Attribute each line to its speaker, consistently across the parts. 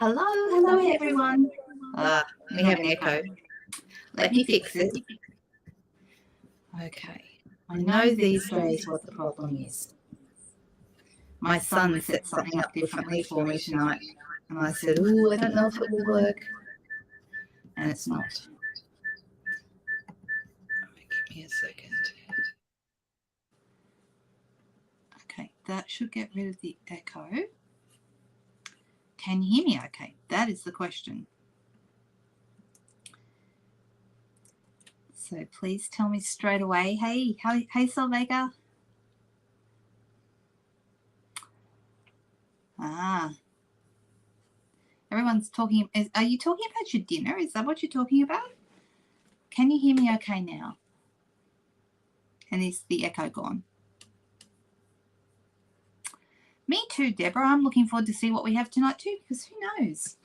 Speaker 1: Hello everyone. We have an echo. Let me fix it. Okay. I know these days what the problem is. My son set something up differently for me tonight, and I said, "Ooh, I don't know if it will work," and it's not. Give me a second. Okay, that should get rid of the echo. Can you hear me okay? That is the question. So please tell me straight away. Hey, Salvega. Everyone's talking. Are you talking about your dinner? Is that what you're talking about? Can you hear me okay now? And is the echo gone? Me too, Deborah. I'm looking forward to see what we have tonight too, because who knows?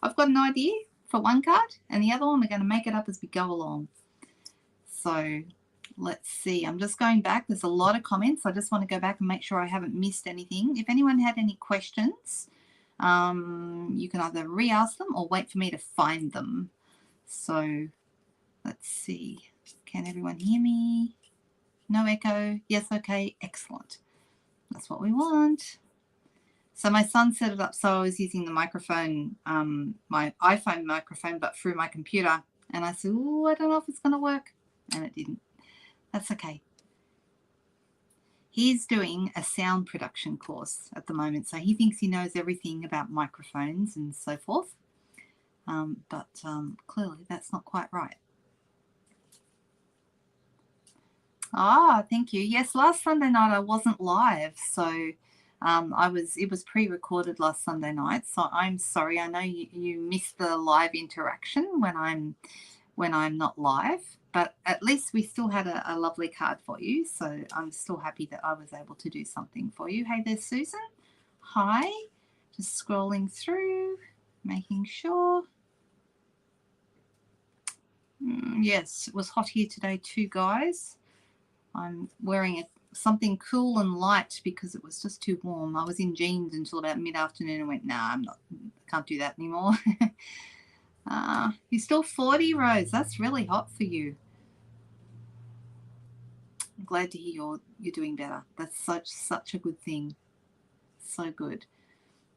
Speaker 1: I've got an idea for one card, and the other one we're going to make it up as we go along. So let's see. I'm just going back. There's a lot of comments. I just want to go back and make sure I haven't missed anything. If anyone had any questions, you can either re-ask them or wait for me to find them. So let's see. Can everyone hear me? No echo? Yes, okay. Excellent. That's what we want. So my son set it up so I was using the microphone, my iPhone microphone, but through my computer. And I said, "Oh, I don't know if it's going to work." And it didn't. That's okay. He's doing a sound production course at the moment, so he thinks he knows everything about microphones and so forth. But clearly that's not quite right. Thank you. Yes, last Sunday night I wasn't live, so it was pre-recorded last Sunday night. So I'm sorry. I know you missed the live interaction when I'm not live, but at least we still had a lovely card for you. So I'm still happy that I was able to do something for you. Hey there, Susan. Hi. Just scrolling through, making sure. Yes, it was hot here today too, guys. I'm wearing something cool and light because it was just too warm. I was in jeans until about mid-afternoon and went, nah, can't do that anymore. You're still 40, Rose. That's really hot for you. I'm glad to hear you're doing better. That's such a good thing. So good.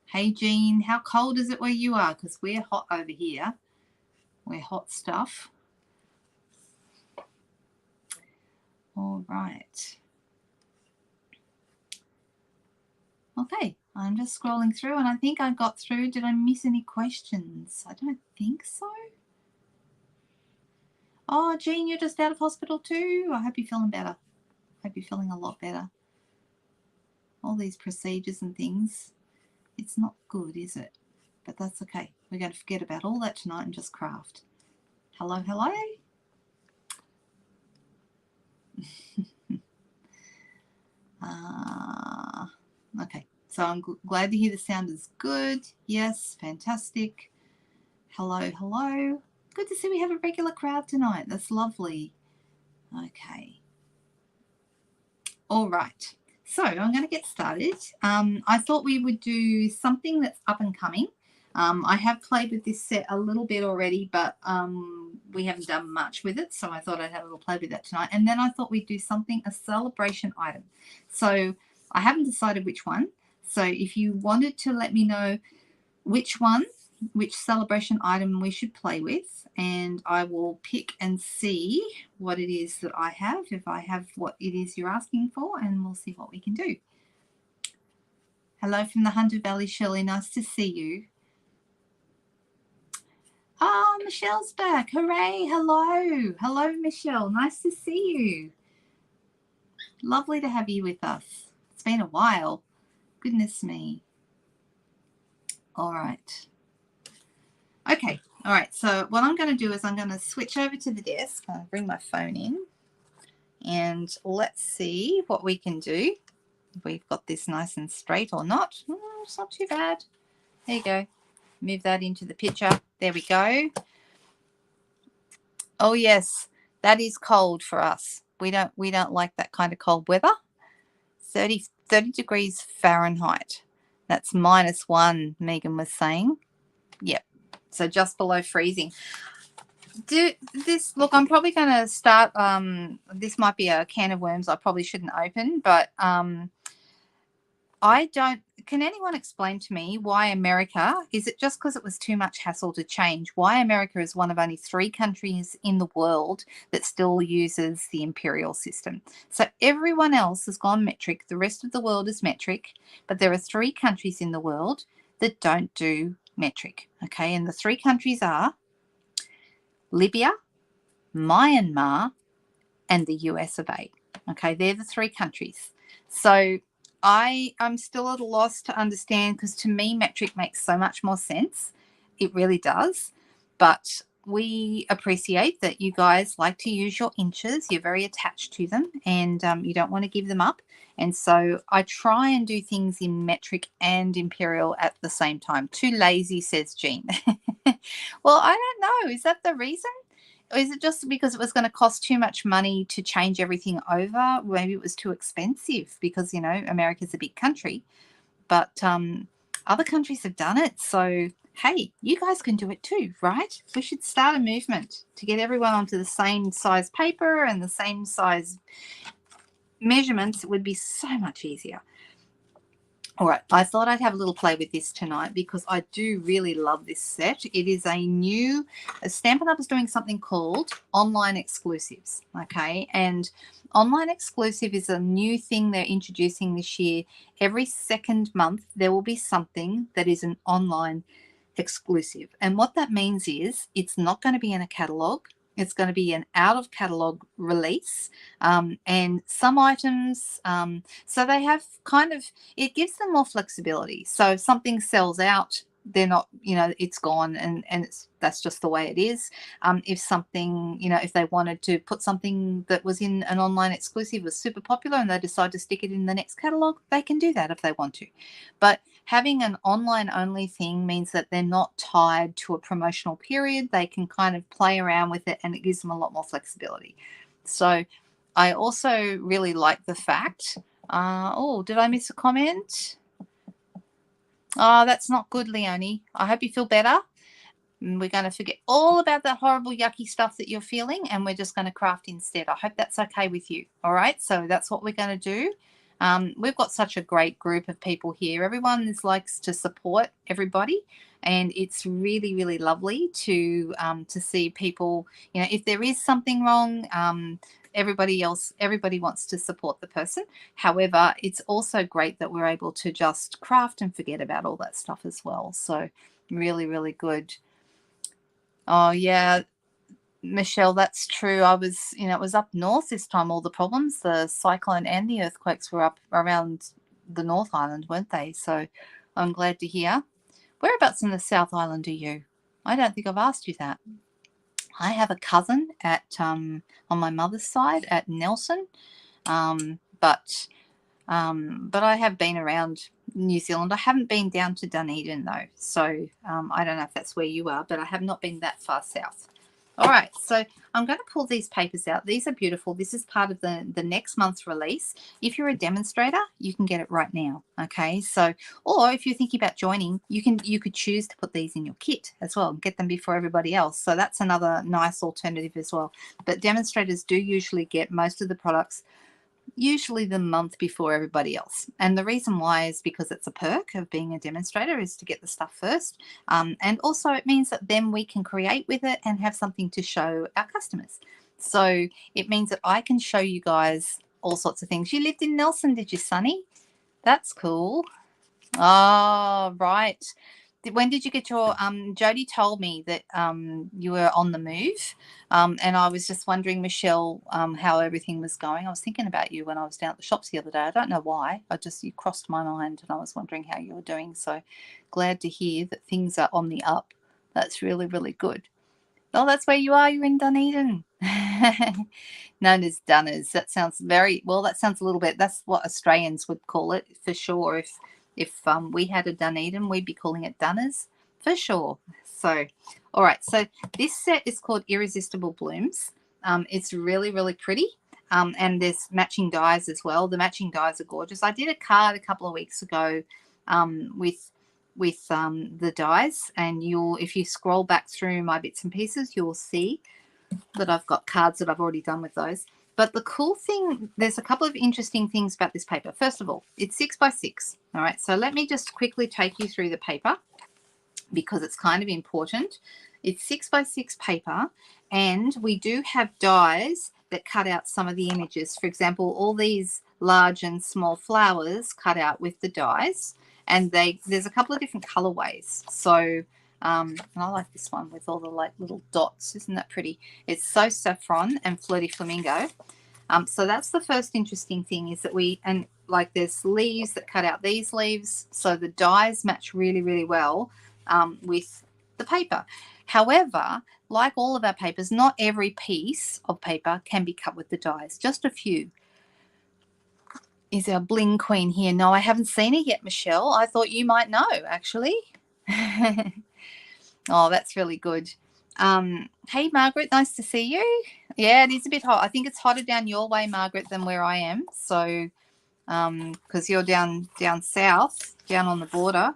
Speaker 1: Hey, Jean, how cold is it where you are? Because we're hot over here. We're hot stuff. All right. Okay, I'm just scrolling through, and I think I got through. Did I miss any questions? I don't think so. Oh, Jean, you're just out of hospital too. I hope you're feeling better. I hope you're feeling a lot better. All these procedures and things, it's not good, is it? But that's okay. We're going to forget about all that tonight and just craft. Hello, hello. Okay, so I'm glad to hear the sound is good. Yes, fantastic. Hello, hello. Good to see we have a regular crowd tonight. That's lovely. Okay. All right. So I'm going to get started. I thought we would do something that's up and coming. I have played with this set a little bit already, but we haven't done much with it. So I thought I'd have a little play with that tonight. And then I thought we'd do a celebration item. So I haven't decided which one. So if you wanted to let me know which celebration item we should play with, and I will pick and see what it is that I have, if I have what it is you're asking for, and we'll see what we can do. Hello from the Hunter Valley, Shelley. Nice to see you. Oh, Michelle's back. Hooray. Hello. Hello, Michelle. Nice to see you. Lovely to have you with us. It's been a while. Goodness me. All right. Okay. All right. So what I'm going to do is I'm going to switch over to the desk. I'll bring my phone in. And let's see what we can do. If we've got this nice and straight or not. It's not too bad. There you go. Move that into the picture. There we go. Oh yes, that is cold for us. We don't like that kind of cold weather. 30 degrees Fahrenheit. That's -1, Megan was saying. So just below freezing. Look, I'm probably going to start, this might be a can of worms I probably shouldn't open, but can anyone explain to me why America, is it just because it was too much hassle to change, why America is one of only 3 countries in the world that still uses the imperial system? So everyone else has gone metric, the rest of the world is metric, but there are 3 countries in the world that don't do metric, okay? And the 3 countries are Libya, Myanmar, and the US of A. Okay, they're the 3 countries. So I'm still at a loss to understand, because to me metric makes so much more sense. It really does. But we appreciate that you guys like to use your inches. You're very attached to them, and you don't want to give them up. And so I try and do things in metric and imperial at the same time. Too lazy, says Jean. Well, I don't know. Is that the reason? Or is it just because it was going to cost too much money to change everything over? Maybe it was too expensive because, you know, America's a big country. But other countries have done it. So, hey, you guys can do it too, right? We should start a movement to get everyone onto the same size paper and the same size measurements. It would be so much easier. All right, I thought I'd have a little play with this tonight because I do really love this set. It is a new, Stampin' Up is doing something called online exclusives, okay? And online exclusive is a new thing they're introducing this year. Every second month, there will be something that is an online exclusive. And what that means is it's not going to be in a catalogue. It's going to be an out-of-catalogue release, and some items, so they have kind of, it gives them more flexibility. So if something sells out, they're not, you know, it's gone, and that's just the way it is. If something, you know, if they wanted to put something that was in an online exclusive was super popular and they decide to stick it in the next catalogue, they can do that if they want to. But having an online only thing means that they're not tied to a promotional period. They can kind of play around with it, and it gives them a lot more flexibility. So I also really like the fact, oh, did I miss a comment? Oh, that's not good, Leonie. I hope you feel better. We're going to forget all about that horrible, yucky stuff that you're feeling, and we're just going to craft instead. I hope that's okay with you. All right, so that's what we're going to do. We've got such a great group of people here. Everyone likes to support everybody, and it's really, really lovely to see people. You know, if there is something wrong, everybody wants to support the person. However, it's also great that we're able to just craft and forget about all that stuff as well. So really, really good. Oh yeah, Michelle, that's true. I was, you know, it was up north this time, all the problems, the cyclone and the earthquakes were up around the North Island, weren't they? So I'm glad to hear. Whereabouts in the South Island are you? I don't think I've asked you that. I have a cousin at on my mother's side at Nelson, but I have been around New Zealand. I haven't been down to Dunedin though, so I don't know if that's where you are, but I have not been that far south. All right, so I'm going to pull these papers out. These are beautiful. This is part of the next month's release. If you're a demonstrator, you can get it right now, okay? So, or if you're thinking about joining, you could choose to put these in your kit as well and get them before everybody else. So that's another nice alternative as well. But demonstrators do usually get most of the products usually the month before everybody else. And the reason why is because it's a perk of being a demonstrator is to get the stuff first. And also it means that then we can create with it and have something to show our customers. So it means that I can show you guys all sorts of things. You lived in Nelson, did you, Sunny? That's cool. Oh, right. When did you get your Jody told me that you were on the move, and I was just wondering, Michelle, how everything was going. I was thinking about you when I was down at the shops the other day. I don't know why. You crossed my mind, and I was wondering how you were doing. So glad to hear that things are on the up. That's really, really good. Oh, that's where you are. You're in Dunedin. Known as Dunners. That sounds very well. That sounds a little bit. That's what Australians would call it for sure. If we had a Dunedin, we'd be calling it Dunners for sure. So, all right. So this set is called Irresistible Blooms. It's really, really pretty. And there's matching dies as well. The matching dies are gorgeous. I did a card a couple of weeks ago with the dies, and if you scroll back through my bits and pieces, you'll see that I've got cards that I've already done with those. But the cool thing, there's a couple of interesting things about this paper. First of all, it's 6 by 6. All right, so let me just quickly take you through the paper because it's kind of important. It's 6 by 6 paper, and we do have dies that cut out some of the images. For example, all these large and small flowers cut out with the dies, and there's a couple of different colorways. So and I like this one with all the like little dots. Isn't that pretty? It's So Saffron and Flirty Flamingo. So that's the first interesting thing, is that like there's leaves that cut out these leaves, so the dies match really, really well with the paper. However, like all of our papers, not every piece of paper can be cut with the dies, just a few. Is our bling queen here? No, I haven't seen it yet, Michelle. I thought you might know, actually. Oh, that's really good. Hey, Margaret, nice to see you. Yeah, it is a bit hot. I think it's hotter down your way, Margaret, than where I am. So, because you're down south, down on the border,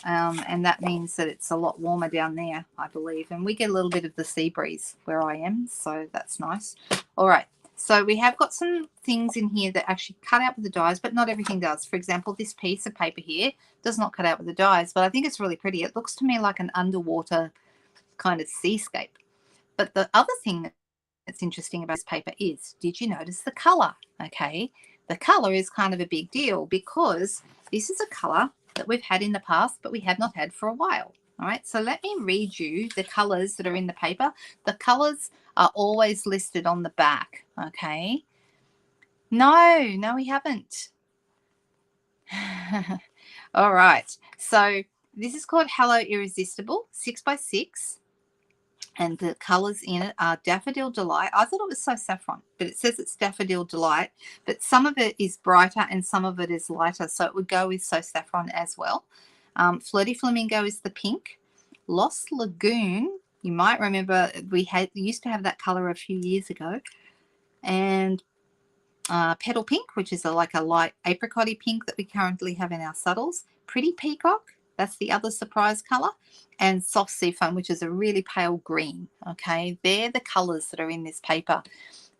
Speaker 1: and that means that it's a lot warmer down there, I believe. And we get a little bit of the sea breeze where I am, so that's nice. All right. So we have got some things in here that actually cut out with the dies, but not everything does. For example, this piece of paper here does not cut out with the dies, but I think it's really pretty. It looks to me like an underwater kind of seascape. But the other thing that's interesting about this paper is, did you notice the color? Okay, the color is kind of a big deal because this is a color that we've had in the past, but we have not had for a while. All right, so let me read you the colors that are in the paper. The colors are always listed on the back. Okay. No, we haven't. All right. So this is called Hello Irresistible, 6 by 6. And the colors in it are Daffodil Delight. I thought it was So Saffron, but it says it's Daffodil Delight. But some of it is brighter and some of it is lighter. So it would go with So Saffron as well. Flirty Flamingo is the pink. Lost Lagoon, you might remember we used to have that color a few years ago. And Petal Pink, which is like a light apricot-y pink that we currently have in our subtles. Pretty Peacock, that's the other surprise color. And Soft Seafoam, which is a really pale green. Okay, they're the colors that are in this paper.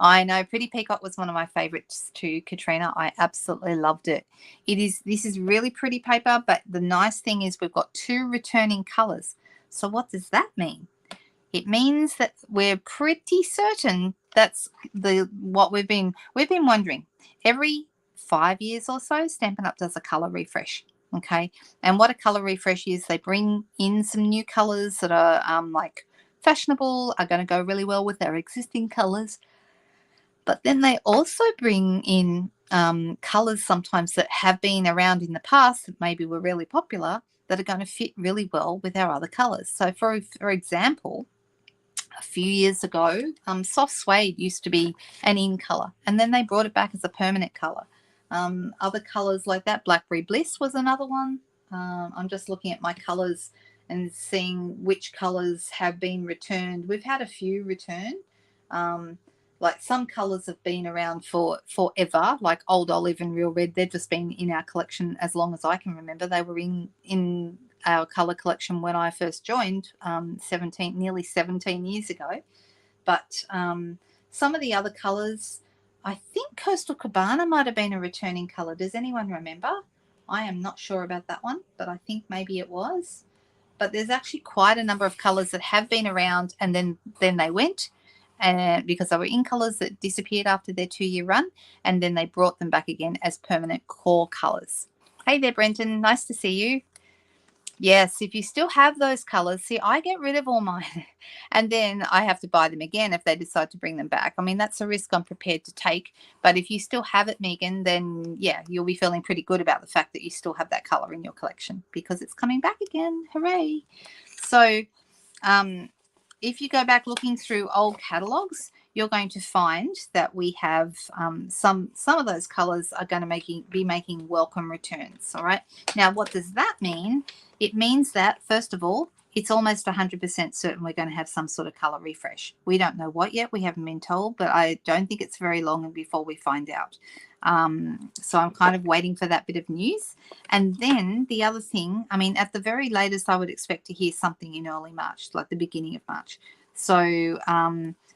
Speaker 1: I know Pretty Peacock was one of my favorites too, Katrina. I absolutely loved it. This is really pretty paper, but the nice thing is we've got 2 returning colors. So what does that mean? It means that we're pretty certain that's what we've been wondering. Every 5 years or so, Stampin' Up does a color refresh. Okay, and what a color refresh is, they bring in some new colors that are like fashionable, are going to go really well with their existing colors. But then they also bring in colors sometimes that have been around in the past that maybe were really popular, that are going to fit really well with our other colors. So for example, a few years ago, soft suede used to be an in color, and then they brought it back as a permanent color. Other colors like that, Blackberry Bliss was another one. I'm just looking at my colors and seeing which colors have been returned. We've had a few return. Like some colors have been around for forever, like Old Olive and Real Red. They've just been in our collection as long as I can remember. They were in our color collection when I first joined nearly 17 years ago. But some of the other colors, I think Coastal Cabana might have been a returning color. Does anyone remember? I am not sure about that one, but I think maybe it was. But there's actually quite a number of colors that have been around and then they went, and because they were in colors that disappeared after their 2-year run, and then they brought them back again as permanent core colors. Hey there, Brenton. Nice to see you. Yes, if you still have those colors, see, I get rid of all mine and then I have to buy them again if they decide to bring them back. I mean, that's a risk I'm prepared to take. But if you still have it, Megan, then yeah, you'll be feeling pretty good about the fact that you still have that color in your collection because it's coming back again. Hooray. So if you go back looking through old catalogs, you're going to find that we have some of those colors are going to be making welcome returns. All right. Now, what does that mean? It means that, first of all, it's almost 100% certain we're going to have some sort of color refresh. We don't know what yet. We haven't been told, but I don't think it's very long before we find out. So I'm kind of waiting for that bit of news. And then the other thing, I mean, at the very latest, I would expect to hear something in early March, like the beginning of March. So,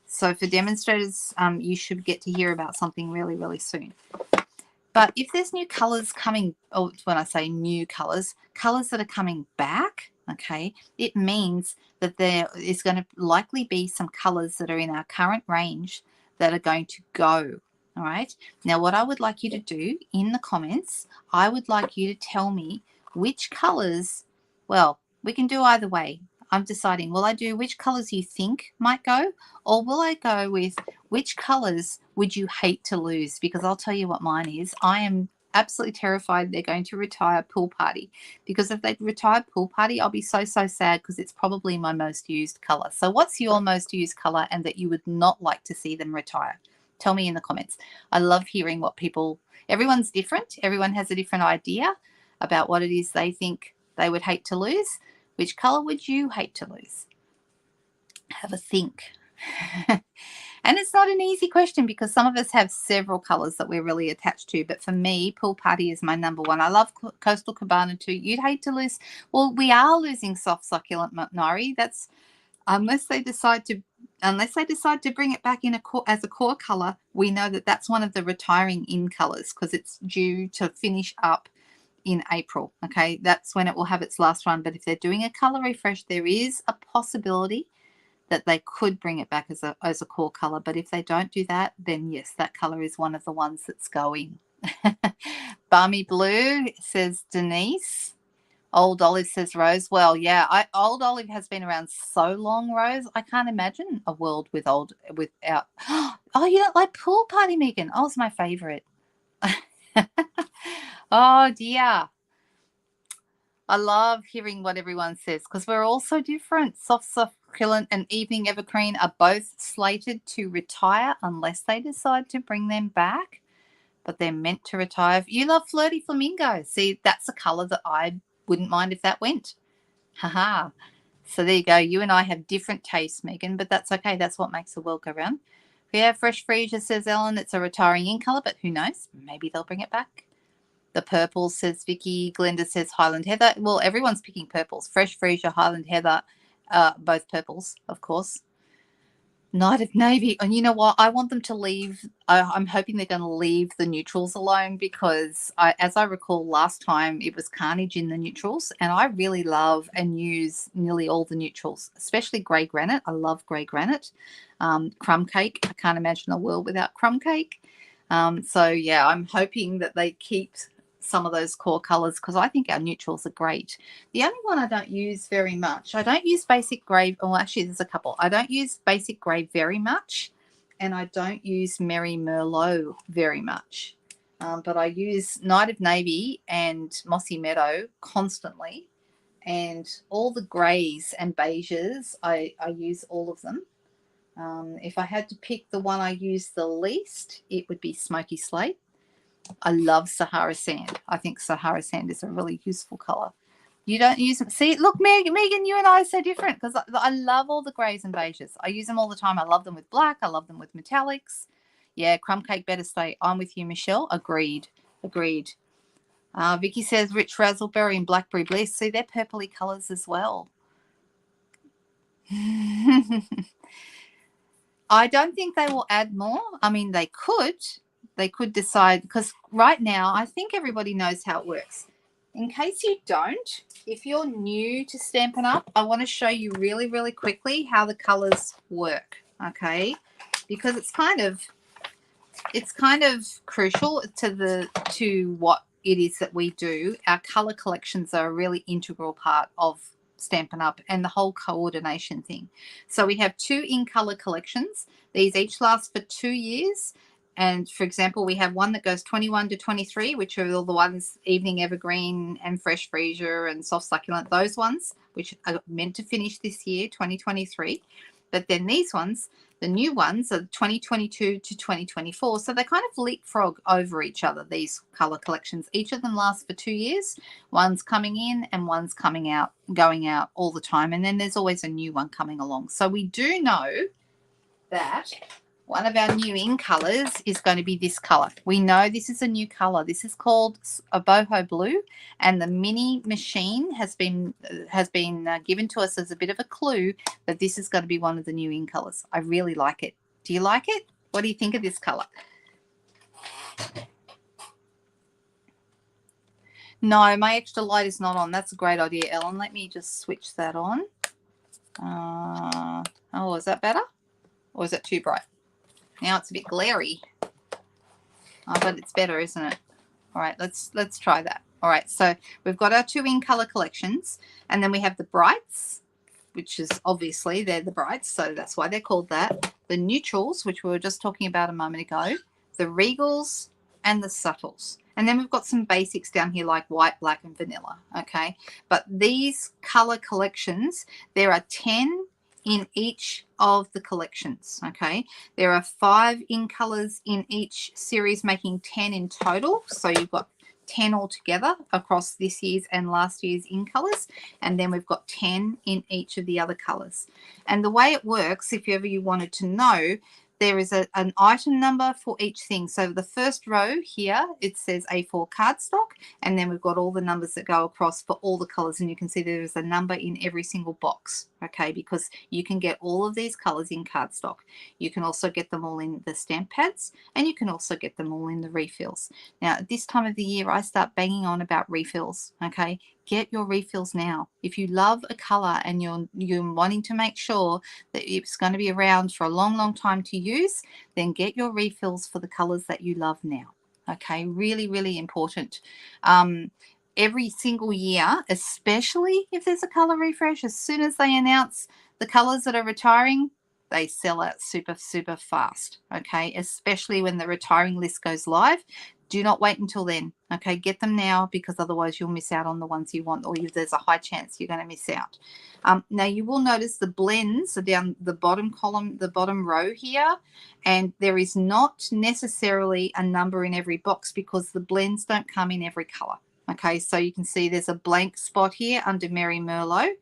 Speaker 1: so for demonstrators, you should get to hear about something really, really soon. But if there's new colors coming, or when I say new colors that are coming back, okay, it means that there is going to likely be some colors that are in our current range that are going to go. All right. Now, what I would like you to do in the comments, I would like you to tell me which colors, well, we can do either way. I'm deciding, will I do which colors you think might go, or will I go with which colors would you hate to lose? Because I'll tell you what mine is. I am absolutely terrified they're going to retire Pool Party, because if they retire Pool Party, I'll be so sad, because it's probably my most used color. So what's your most used color and that you would not like to see them retire? Tell me in the comments. I love hearing what people, everyone's different. Everyone has a different idea about what it is they think they would hate to lose. Which color would you hate to lose? Have a think. And it's not an easy question, because some of us have several colors that we're really attached to. But for me, Pool Party is my number one. I love Coastal Cabana too. You'd hate to lose. Well, we are losing Soft Succulent Nari. That's unless they decide to bring it back in as a core color. We know that that's one of the retiring in colors, because it's due to finish up in April. Okay, that's when it will have its last run. But if they're doing a color refresh, there is a possibility that they could bring it back as a core color. But if they don't do that, then yes, that color is one of the ones that's going. Balmy Blue says Denise. Old Olive says Rose. Well, yeah, Old Olive has been around so long, Rose. I can't imagine a world without. Oh, you don't like Pool Party, Megan? Oh, it's my favorite. Oh dear. I love hearing what everyone says, because we're all so different. Soft Succulent and Evening Evergreen are both slated to retire unless they decide to bring them back, but they're meant to retire. You love Flirty Flamingo. See, that's a color that I wouldn't mind if that went. Haha. So there you go. You and I have different tastes, Megan, but that's okay. That's what makes the world go round. Yeah, Fresh Freesia, says Ellen. It's a retiring in color, but who knows? Maybe they'll bring it back. The purples, says Vicky. Glenda says Highland Heather. Well, everyone's picking purples. Fresh Freesia, Highland Heather, both purples, of course. Night of Navy. And you know what? I want them to leave. I'm hoping they're going to leave the neutrals alone, because as I recall last time, it was carnage in the neutrals. And I really love and use nearly all the neutrals, especially grey granite. I love grey granite. Crumb cake. I can't imagine a world without crumb cake. So, yeah, I'm hoping that they keep some of those core colors, because I think our neutrals are great. The only one I don't use very much, I don't use Basic Grey. Well, actually, there's a couple. I don't use Basic Grey very much, and I don't use Merry Merlot very much. But I use Night of Navy and Mossy Meadow constantly, and all the greys and beiges, I use all of them. If I had to pick the one I use the least, it would be Smoky Slate. I love Sahara Sand. I think Sahara Sand is a really useful color. You don't use them. See, look, Megan, you and I are so different, because I love all the greys and beiges. I use them all the time. I love them with black. I love them with metallics. Yeah, crumb cake better stay. I'm with you, Michelle. Agreed. Vicky says Rich Razzleberry and Blackberry Bliss. See, they're purpley colors as well. I don't think they will add more. I mean, they could. They could decide, because right now I think everybody knows how it works. In case you don't, if you're new to Stampin' Up, I want to show you really, really quickly how the colors work, okay? Because it's kind of crucial to what it is that we do. Our color collections are a really integral part of Stampin' Up and the whole coordination thing. So we have 2 in color collections. These each last for 2 years. And for example, we have one that goes 21 to 23, which are all the ones Evening Evergreen and Fresh Freesia and Soft Succulent, those ones, which are meant to finish this year, 2023. But then these ones, the new ones, are 2022 to 2024. So they kind of leapfrog over each other, these color collections. Each of them lasts for 2 years. One's coming in and one's coming out, going out all the time. And then there's always a new one coming along. So we do know that one of our new in colors is going to be this color. We know this is a new color. This is called a boho blue, and the mini machine has been given to us as a bit of a clue that this is going to be one of the new in colors. I really like it. Do you like it? What do you think of this color? No, my extra light is not on. That's a great idea, Ellen. Let me just switch that on. Oh, is that better? Or is it too bright? Now it's a bit glary. Oh, but it's better, isn't it? All right, let's try that. All right, so we've got our 2 in color collections, and then we have the brights, which is obviously they're the brights, so that's why they're called that. The neutrals, which we were just talking about a moment ago, the regals, and the subtles. And then we've got some basics down here like white, black, and vanilla, okay? But these color collections, there are 10 in each of the collections, okay? There are 5 in colors in each series, making 10 in total. So you've got 10 altogether across this year's and last year's in colors. And then we've got 10 in each of the other colors. And the way it works, if ever you wanted to know, there is an item number for each thing. So the first row here, it says A4 cardstock, and then we've got all the numbers that go across for all the colors, and you can see there is a number in every single box, okay, because you can get all of these colors in cardstock. You can also get them all in the stamp pads, and you can also get them all in the refills. Now, at this time of the year, I start banging on about refills, okay? Get your refills now. If you love a color and you're wanting to make sure that it's going to be around for a long, long time to use, then get your refills for the colors that you love now. Okay, really, really important. Every single year, especially if there's a color refresh, as soon as they announce the colors that are retiring, they sell out super, super fast. Okay, especially when the retiring list goes live. Do not wait until then. Okay, get them now, because otherwise you'll miss out on the ones you want, or there's a high chance you're going to miss out. Now you will notice the blends are down the bottom column, the bottom row here, and there is not necessarily a number in every box because the blends don't come in every color. Okay, so you can see there's a blank spot here under Merry Merlot,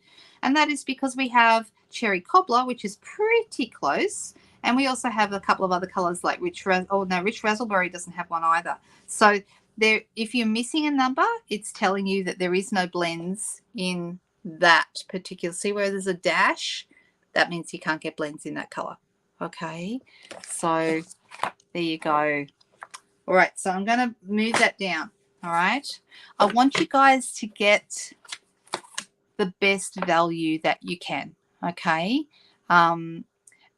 Speaker 1: and that is because we have Cherry Cobbler, which is pretty close. And we also have a couple of other colors like Rich Razzleberry doesn't have one either. So there, if you're missing a number, it's telling you that there is no blends in that particular. See where there's a dash? That means you can't get blends in that color. Okay, so there you go. All right, so I'm going to move that down. All right, I want you guys to get the best value that you can. Okay.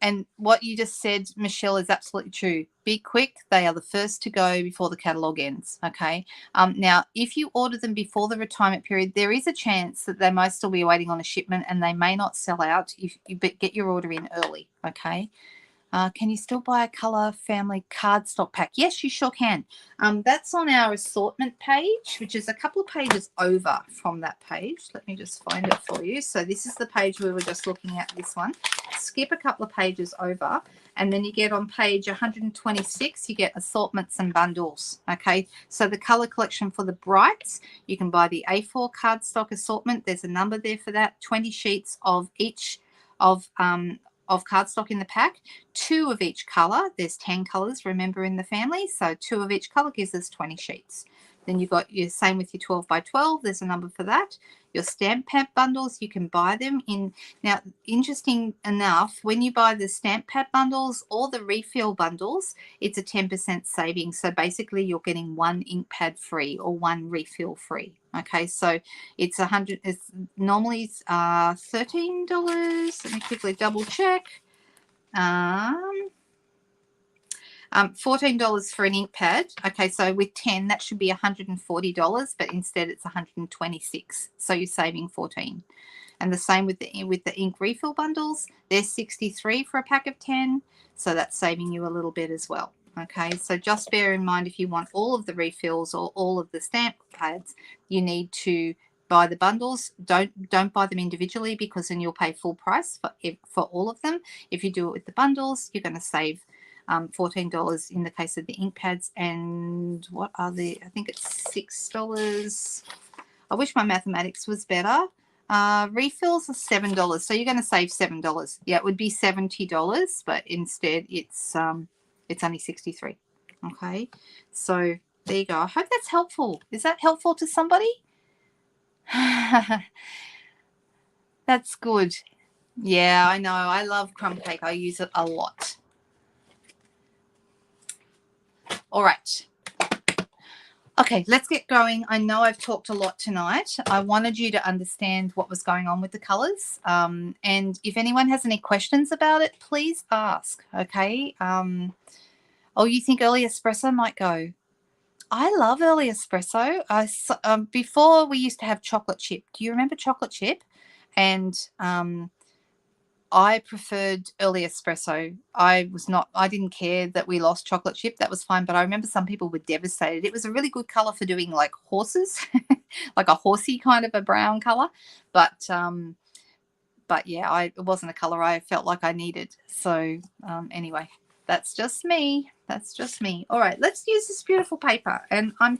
Speaker 1: And what you just said, Michelle, is absolutely true. Be quick. They are the first to go before the catalogue ends, okay? Now, if you order them before the retirement period, there is a chance that they might still be waiting on a shipment and they may not sell out if you get your order in early, okay? Can you still buy a colour family cardstock pack? Yes, you sure can. That's on our assortment page, which is a couple of pages over from that page. Let me just find it for you. So this is the page we were just looking at, this one. Skip a couple of pages over, and then you get on page 126, you get assortments and bundles. Okay, so the colour collection for the brights, you can buy the A4 cardstock assortment. There's a number there for that. 20 sheets of each of cardstock in the pack, 2 of each color. There's 10 colors, remember, in the family, so 2 of each color gives us 20 sheets. Then you've got your same with your 12 by 12. There's a number for that. Your stamp pad bundles, you can buy them in. Now, interesting enough, when you buy the stamp pad bundles or the refill bundles, it's a 10% saving. So basically, you're getting 1 ink pad free or 1 refill free. Okay, so it's $100. It's normally $13. Let me quickly double check. $14 for an ink pad. Okay, so with 10, that should be $140, but instead it's $126. So you're saving $14. And the same with the ink refill bundles. They're $63 for a pack of 10, so that's saving you a little bit as well. Okay, so just bear in mind, if you want all of the refills or all of the stamp pads, you need to buy the bundles, don't buy them individually, because then you'll pay full price for all of them. If you do it with the bundles, you're going to save $14 in the case of the ink pads, and what are the, I think it's $6. I wish my mathematics was better. Refills are $7, so you're going to save $7. Yeah, it would be $70, but instead it's only $63. Okay, so there you go. I hope that's helpful. Is that helpful to somebody? That's good. Yeah, I know. I love crumb cake. I use it a lot. All right. Okay, let's get going. I know I've talked a lot tonight. I wanted you to understand what was going on with the colors. And if anyone has any questions about it, please ask, okay? Oh, you think early espresso might go? I love early espresso. Before we used to have chocolate chip. Do you remember chocolate chip? And I preferred early espresso. I didn't care that we lost chocolate chip. That was fine. But I remember some people were devastated. It was a really good color for doing like horses, like a horsey kind of a brown color. But yeah, it wasn't a color I felt like I needed. So anyway, that's just me. That's just me. All right, let's use this beautiful paper. And I'm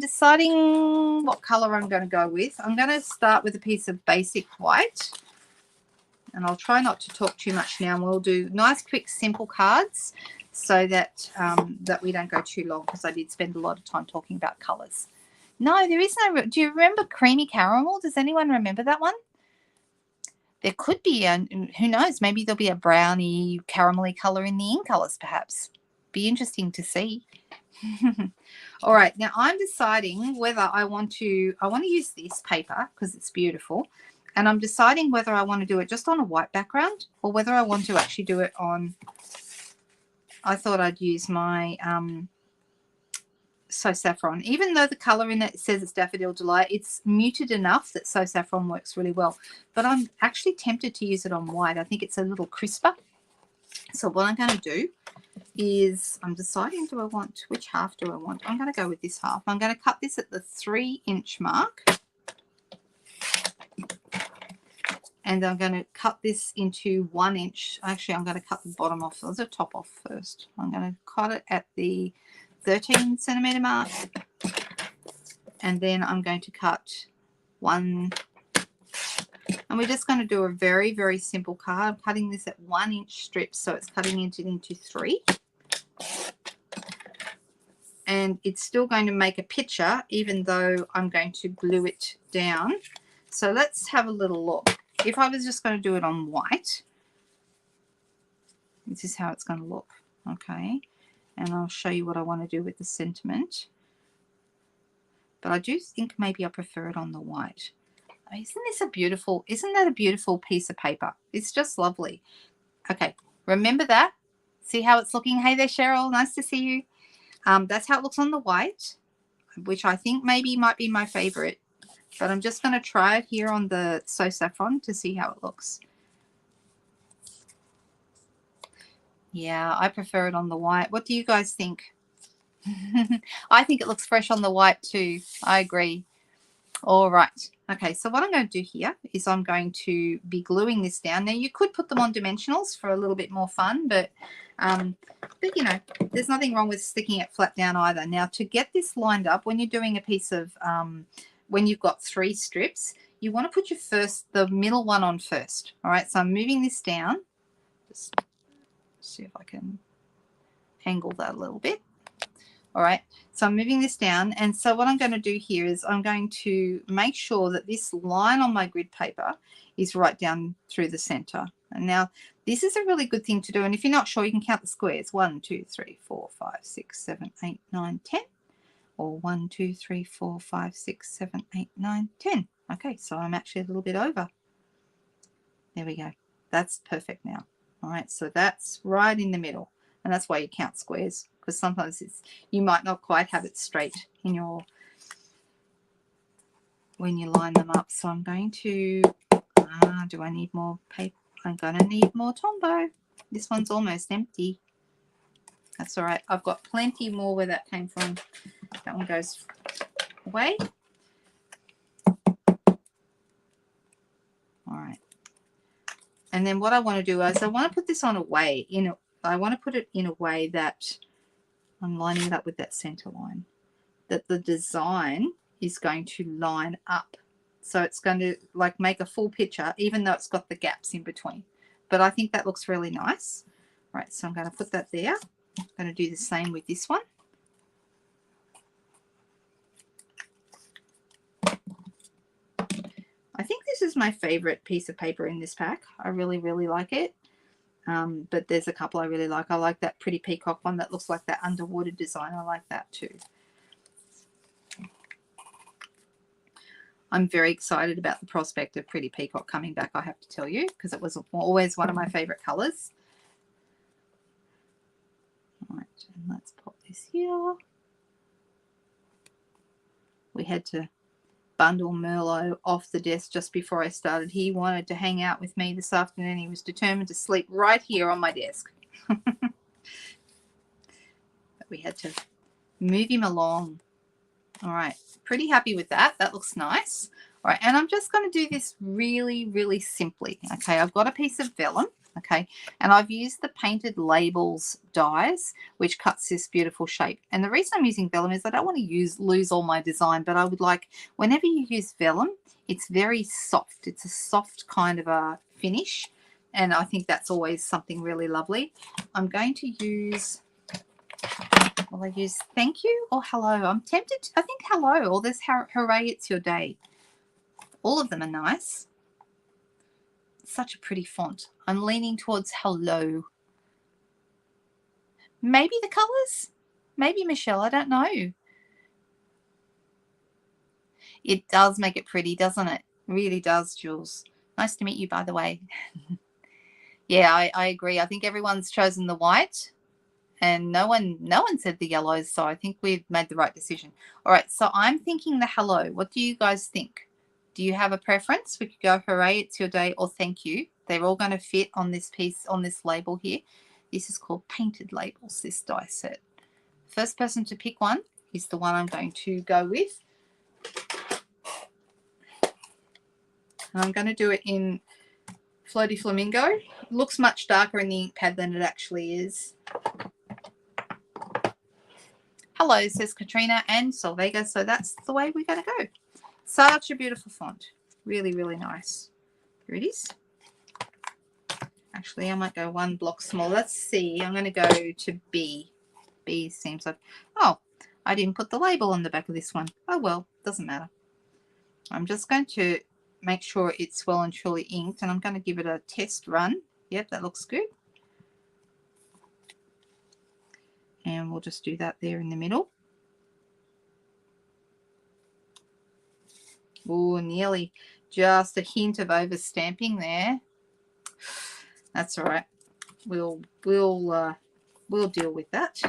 Speaker 1: deciding what color I'm going to go with. I'm going to start with a piece of basic white. And I'll try not to talk too much now. And we'll do nice, quick, simple cards so that that we don't go too long, because I did spend a lot of time talking about colors. No, there is no. Do you remember creamy caramel? Does anyone remember that one? There could be, and who knows, maybe there'll be a brownie caramelly color in the ink colors, perhaps. Be interesting to see. All right, now I'm deciding whether I want to use this paper because it's beautiful, and I'm deciding whether I want to do it just on a white background or whether I want to actually do it on, I thought I'd use my So Saffron. Even though the color in it says it's Daffodil Delight, it's muted enough that So Saffron works really well. But I'm actually tempted to use it on white. I think it's a little crisper. So what I'm going to do is I'm deciding, which half do I want? I'm going to go with this half. I'm going to cut this at the 3-inch mark. And I'm going to cut this into 1 inch. Actually, I'm going to cut the bottom off, the top off first. I'm going to cut it at the 13 centimeter mark, and then I'm going to cut one, and we're just going to do a very, very simple card. I'm cutting this at 1 inch strips, so it's cutting it into 3, and it's still going to make a picture even though I'm going to glue it down. So let's have a little look. If I was just going to do it on white, this is how it's going to look. Okay, and I'll show you what I want to do with the sentiment. But I do think maybe I prefer it on the white. Isn't that a beautiful piece of paper? It's just lovely. Okay, remember that. See how it's looking? Hey there, Cheryl. Nice to see you. That's how it looks on the white, which I think maybe might be my favorite. But I'm just going to try it here on the So Saffron to see how it looks. Yeah, I prefer it on the white. What do you guys think? I think it looks fresh on the white too. I agree. All right. Okay, so what I'm going to do here is I'm going to be gluing this down. Now, you could put them on dimensionals for a little bit more fun, but you know, there's nothing wrong with sticking it flat down either. Now, to get this lined up, when you're doing a piece of, when you've got 3 strips, you want to put the middle one on first. All right, so I'm moving this down. Just see if I can angle that a little bit. All right, so I'm moving this down, and so what I'm going to do here is I'm going to make sure that this line on my grid paper is right down through the center. And now this is a really good thing to do, and if you're not sure, you can count the squares. 1, 2, 3, 4, 5, 6, 7, 8, 9, 10, or 1, 2, 3, 4, 5, 6, 7, 8, 9, 10. Okay, so I'm actually a little bit over. There we go. That's perfect now. All right, so that's right in the middle, and that's why you count squares, because sometimes you might not quite have it straight in when you line them up. So I'm going to, do I need more paper? I'm going to need more Tombow. This one's almost empty. That's all right. I've got plenty more where that came from. That one goes away. And then what I want to do is I want to put this on a way, I want to put it in a way that I'm lining it up with that center line, that the design is going to line up. So it's going to like make a full picture, even though it's got the gaps in between. But I think that looks really nice. Right, so I'm going to put that there. I'm going to do the same with this one. I think this is my favorite piece of paper in this pack. I really, really like it. But there's a couple I really like. I like that pretty peacock one that looks like that underwater design. I like that too. I'm very excited about the prospect of pretty peacock coming back, I have to tell you, because it was always one of my favorite colors. All right, and let's pop this here. We had to bundle Merlot off the desk just before I started. He wanted to hang out with me this afternoon. He was determined to sleep right here on my desk. But we had to move him along. All right, pretty happy with that. That looks nice. All right, and I'm just going to do this really, really simply. Okay, I've got a piece of vellum. Okay, and I've used the Painted Labels dies, which cuts this beautiful shape. And the reason I'm using vellum is I don't want to lose all my design, but I would like, whenever you use vellum, it's very soft. It's a soft kind of a finish, and I think that's always something really lovely. I'm going to use, will I use thank you or hello? I'm tempted to, I think hello, or there's hooray, it's your day. All of them are nice. Such a pretty font. I'm leaning towards hello. Maybe the colors? Maybe Michelle, I don't know. It does make it pretty, doesn't it? Really does, Jules. Nice to meet you, by the way. Yeah, I agree. I think everyone's chosen the white and no one said the yellows, so I think we've made the right decision. All right, so I'm thinking the hello. What do you guys think? Do you have a preference? We could go hooray, it's your day, or thank you. They're all going to fit on this piece, on this label here. This is called Painted Labels, this die set. First person to pick one is the one I'm going to go with. And I'm going to do it in Floaty Flamingo. It looks much darker in the ink pad than it actually is. Hello, says Katrina and Solvega. So that's the way we're going to go. Such a beautiful font. Really, really nice. Here it is. Actually, I might go one block smaller. Let's see. I'm going to go to B. B seems like... Oh, I didn't put the label on the back of this one. Oh, well, doesn't matter. I'm just going to make sure it's well and truly inked, and I'm going to give it a test run. Yep, that looks good. And we'll just do that there in the middle. Oh, nearly just a hint of overstamping there. That's all right. We'll deal with that.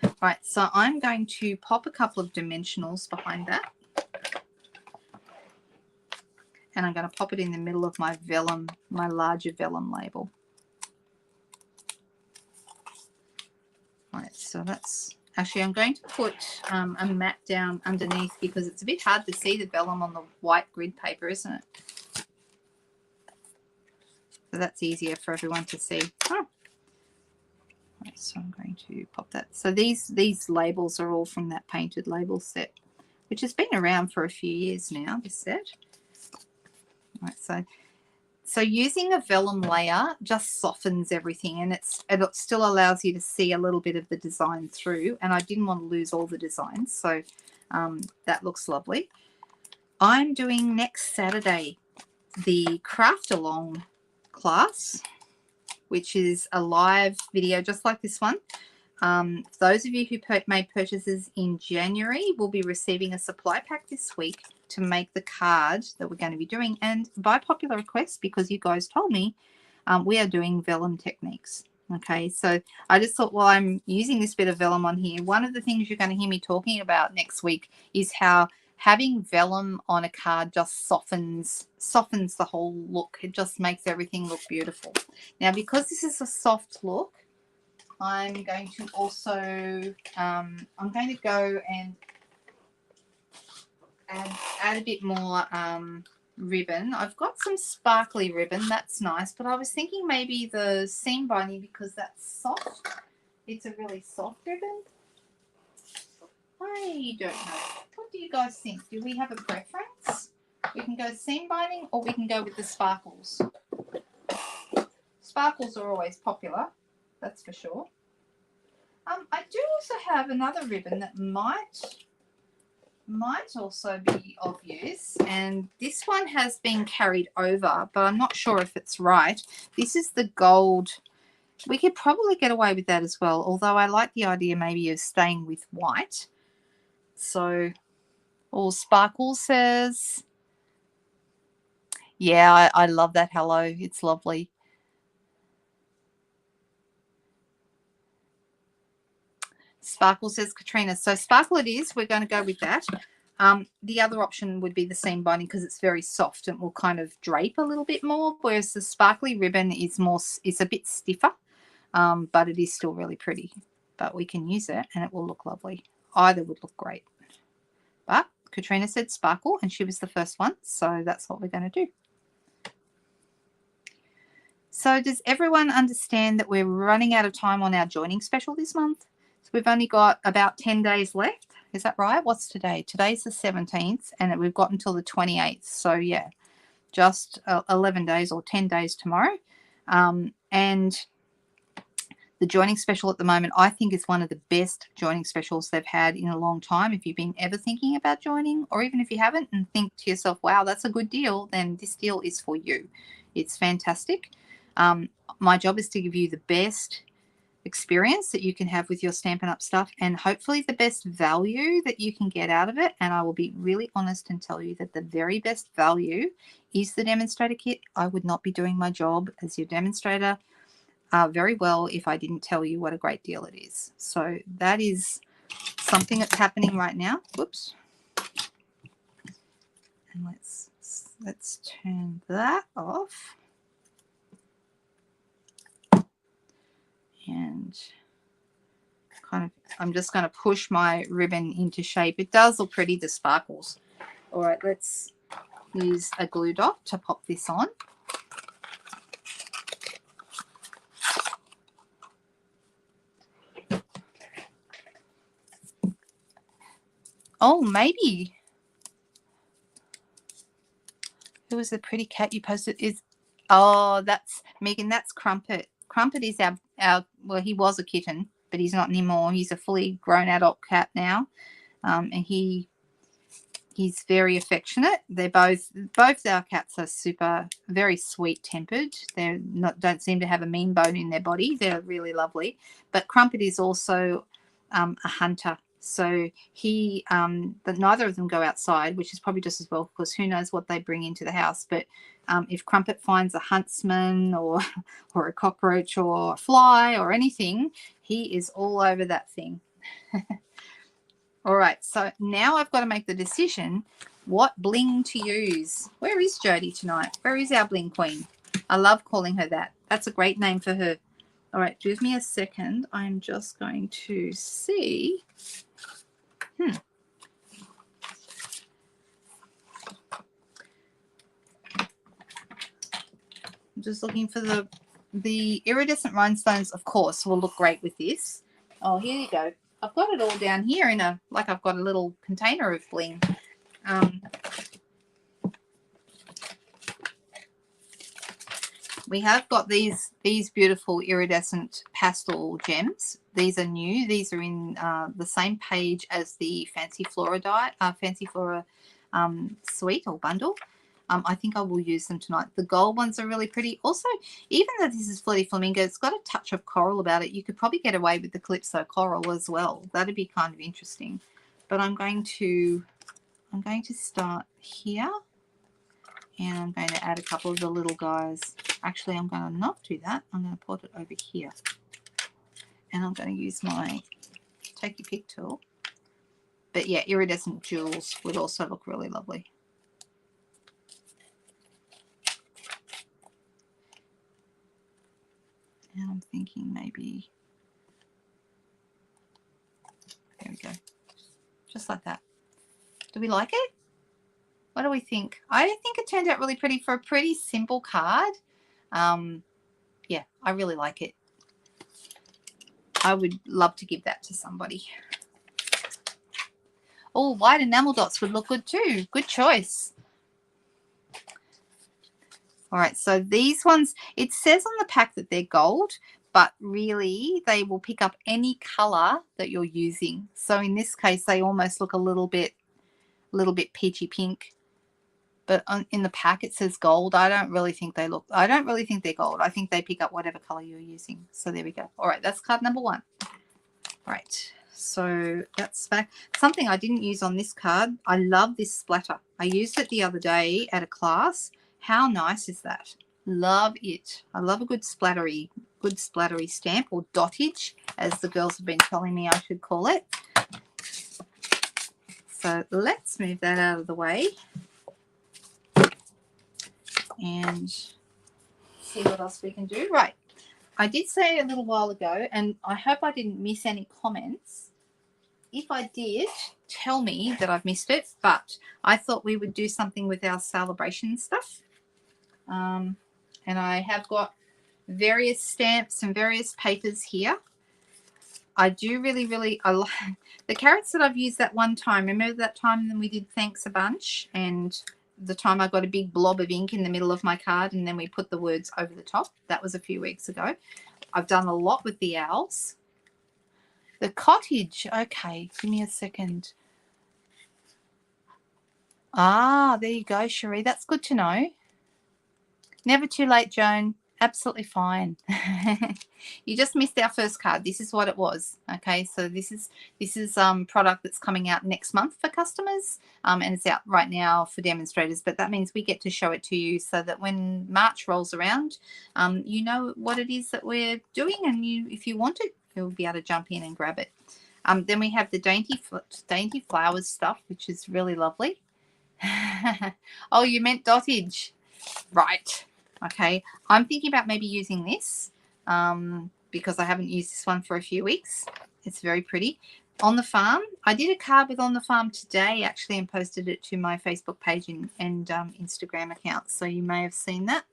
Speaker 1: All right, so I'm going to pop a couple of dimensionals behind that. And I'm going to pop it in the middle of my vellum, my larger vellum label. All right, so that's... Actually, I'm going to put a mat down underneath because it's a bit hard to see the vellum on the white grid paper, isn't it? So that's easier for everyone to see. Oh. Right, so I'm going to pop that. So these labels are all from that Painted Label set, which has been around for a few years now, this set. All right, so using a vellum layer just softens everything, and it still allows you to see a little bit of the design through, and I didn't want to lose all the designs, so that looks lovely. I'm doing next Saturday the Craft Along class, which is a live video just like this one. Those of you who made purchases in January will be receiving a supply pack this week to make the card that we're going to be doing. And by popular request, because you guys told me, we are doing vellum techniques. Okay, so I just thought while I'm using this bit of vellum on here, one of the things you're going to hear me talking about next week is how having vellum on a card just softens the whole look. It just makes everything look beautiful. Now, because this is a soft look, I'm going to also, I'm going to go and add a bit more ribbon. I've got some sparkly ribbon. That's nice. But I was thinking maybe the seam binding because that's soft. It's a really soft ribbon. I don't know. What do you guys think? Do we have a preference? We can go seam binding or we can go with the sparkles. Sparkles are always popular. That's for sure. I do also have another ribbon that might also be of use, and this one has been carried over, but I'm not sure if it's right. This is the gold. We could probably get away with that as well, although I like the idea maybe of staying with white. So, all Sparkle says, yeah, I love that hello. It's lovely. Sparkle says Katrina. So sparkle it is. We're going to go with that. The other option would be the seam binding because it's very soft and will kind of drape a little bit more, whereas the sparkly ribbon is a bit stiffer, but it is still really pretty. But we can use it and it will look lovely. Either would look great. But Katrina said sparkle and she was the first one, so that's what we're going to do. So does everyone understand that we're running out of time on our joining special this month? So we've only got about 10 days left. Is that right? What's today? Today's the 17th and we've got until the 28th. So yeah, just 11 days or 10 days tomorrow. And the joining special at the moment, I think, is one of the best joining specials they've had in a long time. If you've been ever thinking about joining, or even if you haven't and think to yourself, wow, that's a good deal, then this deal is for you. It's fantastic. My job is to give you the best experience that you can have with your Stampin' Up stuff and hopefully the best value that you can get out of it. And I will be really honest and tell you that the very best value is the demonstrator kit. I would not be doing my job as your demonstrator very well if I didn't tell you what a great deal it is. So that is something that's happening right now. Whoops. And let's turn that off. And kind of, I'm just going to push my ribbon into shape. It does look pretty, the sparkles. All right, let's use a glue dot to pop this on. Oh, maybe. Who was the pretty cat you posted? Oh, that's Megan. That's Crumpet. Crumpet is our well, he was a kitten, but he's not anymore. He's a fully grown adult cat now, and he's very affectionate. They're both our cats are very sweet tempered. They're don't seem to have a mean bone in their body. They're really lovely. But Crumpet is also a hunter. So but neither of them go outside, which is probably just as well because who knows what they bring into the house. But if Crumpet finds a huntsman or a cockroach or a fly or anything, he is all over that thing. All right, so now I've got to make the decision what bling to use. Where is Jody tonight? Where is our bling queen? I love calling her that. That's a great name for her. All right, give me a second. I'm just going to see. I'm just looking for the iridescent rhinestones, of course, will look great with this. Oh, here you go. I've got it all down here in like I've got a little container of bling. We have got these beautiful iridescent pastel gems. These are new. These are in the same page as the Fancy Flora suite or bundle. I think I will use them tonight. The gold ones are really pretty. Also, even though this is Flirty Flamingo, it's got a touch of coral about it. You could probably get away with the Calypso coral as well. That'd be kind of interesting. But I'm going to start here. And I'm going to add a couple of the little guys. Actually, I'm going to not do that. I'm going to put it over here. And I'm going to use my Take Your Pick tool. But yeah, iridescent jewels would also look really lovely. And I'm thinking maybe, there we go. Just like that. Do we like it? What do we think? I think it turned out really pretty for a pretty simple card. Yeah, I really like it. I would love to give that to somebody. Oh, white enamel dots would look good too. Good choice. All right, so these ones, it says on the pack that they're gold, but really they will pick up any color that you're using. So in this case, they almost look a little bit peachy pink. But in the pack it says gold. I don't really think they're gold. I think they pick up whatever color you're using. So there we go. All right, that's card number 1. All right, so that's back. Something I didn't use on this card. I love this splatter. I used it the other day at a class. How nice is that? Love it. I love a good splattery stamp, or dottage, as the girls have been telling me I should call it. So let's move that out of the way and see what else we can do. Right. I did say a little while ago, and I hope I didn't miss any comments. If I did, tell me that I've missed it, but I thought we would do something with our celebration stuff. And I have got various stamps and various papers here. I do really, I like the carrots that I've used that one time. Remember that time when we did thanks a bunch, and the time I got a big blob of ink in the middle of my card and then we put the words over the top? That was a few weeks ago. I've done a lot with the owls. The cottage. Okay, give me a second. Ah, there you go, Cherie. That's good to know. Never too late, Joan. Absolutely fine. You just missed our first card. This is what it was. Okay, so this is product that's coming out next month for customers, and it's out right now for demonstrators. But that means we get to show it to you so that when March rolls around, you know what it is that we're doing, and if you want it, you'll be able to jump in and grab it. Then we have the dainty flowers stuff, which is really lovely. Oh, you meant dottage, right? Okay, I'm thinking about maybe using this because I haven't used this one for a few weeks. It's very pretty. On the Farm, I did a card with On the Farm today actually and posted it to my Facebook page and Instagram account, so you may have seen that.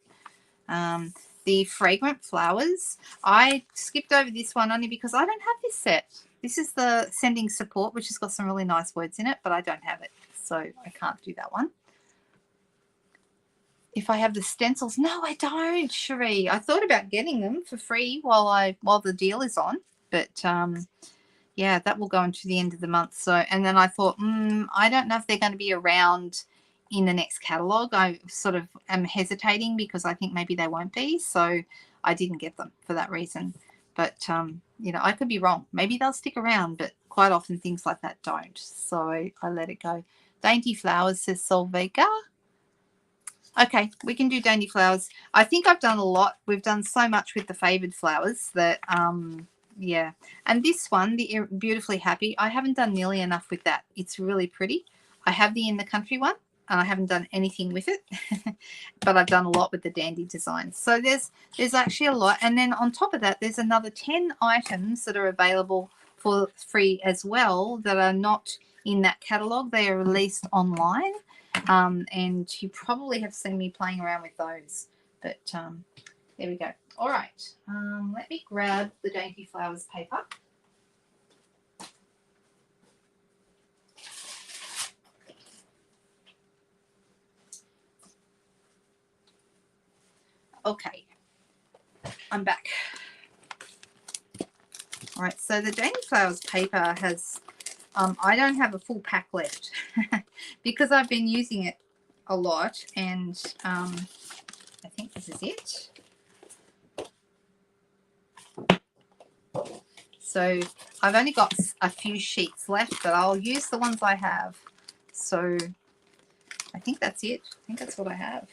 Speaker 1: The Fragrant Flowers, I skipped over this one only because I don't have this set. This is the Sending Support, which has got some really nice words in it, but I don't have it, so I can't do that one. If I have the stencils, no, I don't, Cherie. I thought about getting them for free while the deal is on, but yeah, that will go into the end of the month. So, and then I thought, I don't know if they're going to be around in the next catalog. I sort of am hesitating because I think maybe they won't be, so I didn't get them for that reason. But you know, I could be wrong. Maybe they'll stick around, but quite often things like that don't. So I let it go. Dainty Flowers, says Solvega. Okay, we can do dainty flowers. I think I've done a lot. We've done so much with the favored flowers that, yeah. And this one, the Beautifully Happy, I haven't done nearly enough with that. It's really pretty. I have the In the Country one, and I haven't done anything with it. But I've done a lot with the dandy designs. So there's actually a lot. And then on top of that, there's another 10 items that are available for free as well that are not in that catalogue. They are released online. And you probably have seen me playing around with those, but there we go. All right, let me grab the Dainty Flowers paper. Okay, I'm back. All right, so the Dainty Flowers paper has I don't have a full pack left because I've been using it a lot, and I think this is it. So I've only got a few sheets left, but I'll use the ones I have. So I think that's it. I think that's what I have.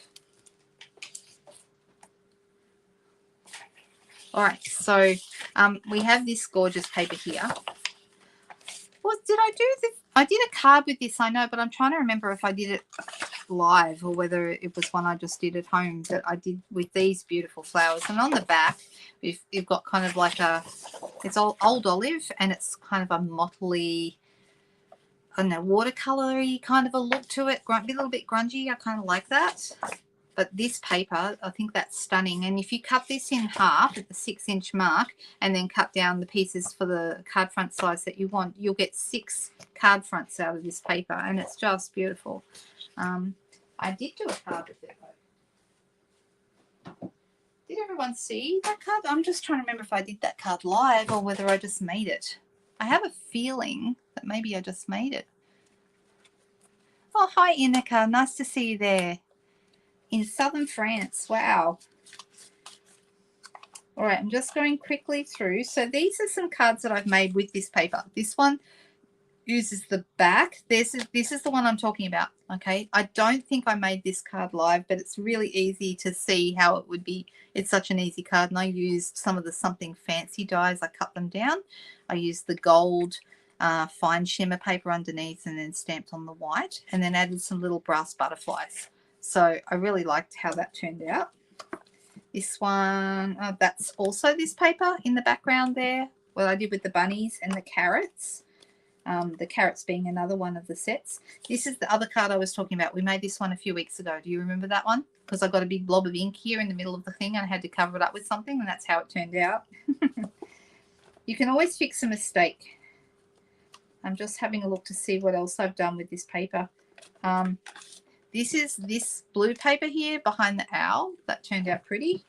Speaker 1: All right, so we have this gorgeous paper here. What did I do? I did a card with this, I know, but I'm trying to remember if I did it live or whether it was one I just did at home that I did with these beautiful flowers. And on the back, we've got kind of like it's all old olive, and it's kind of a mottly I don't know, watercolory kind of a look to it, a little bit grungy. I kind of like that. But this paper, I think that's stunning. And if you cut this in half at the 6-inch mark and then cut down the pieces for the card front size that you want, you'll get 6 card fronts out of this paper, and it's just beautiful. I did do a card with it though. Did everyone see that card? I'm just trying to remember if I did that card live or whether I just made it. I have a feeling that maybe I just made it. Oh, hi, Inika. Nice to see you there. In southern France. Wow. All right, I'm just going quickly through. So these are some cards that I've made with this paper. This one uses the back. This is the one I'm talking about, okay? I don't think I made this card live, but it's really easy to see how it would be. It's such an easy card, and I used some of the Something Fancy dies. I cut them down. I used the gold fine shimmer paper underneath and then stamped on the white, and then added some little brass butterflies. So I really liked how that turned out. This one, that's also this paper in the background there, what I did with the bunnies and the carrots. The carrots being another one of the sets. This is the other card I was talking about. We made this one a few weeks ago. Do you remember that one? Because I got a big blob of ink here in the middle of the thing and I had to cover it up with something, and that's how it turned out. You can always fix a mistake. I'm just having a look to see what else I've done with this paper. This is this blue paper here behind the owl. That turned out pretty.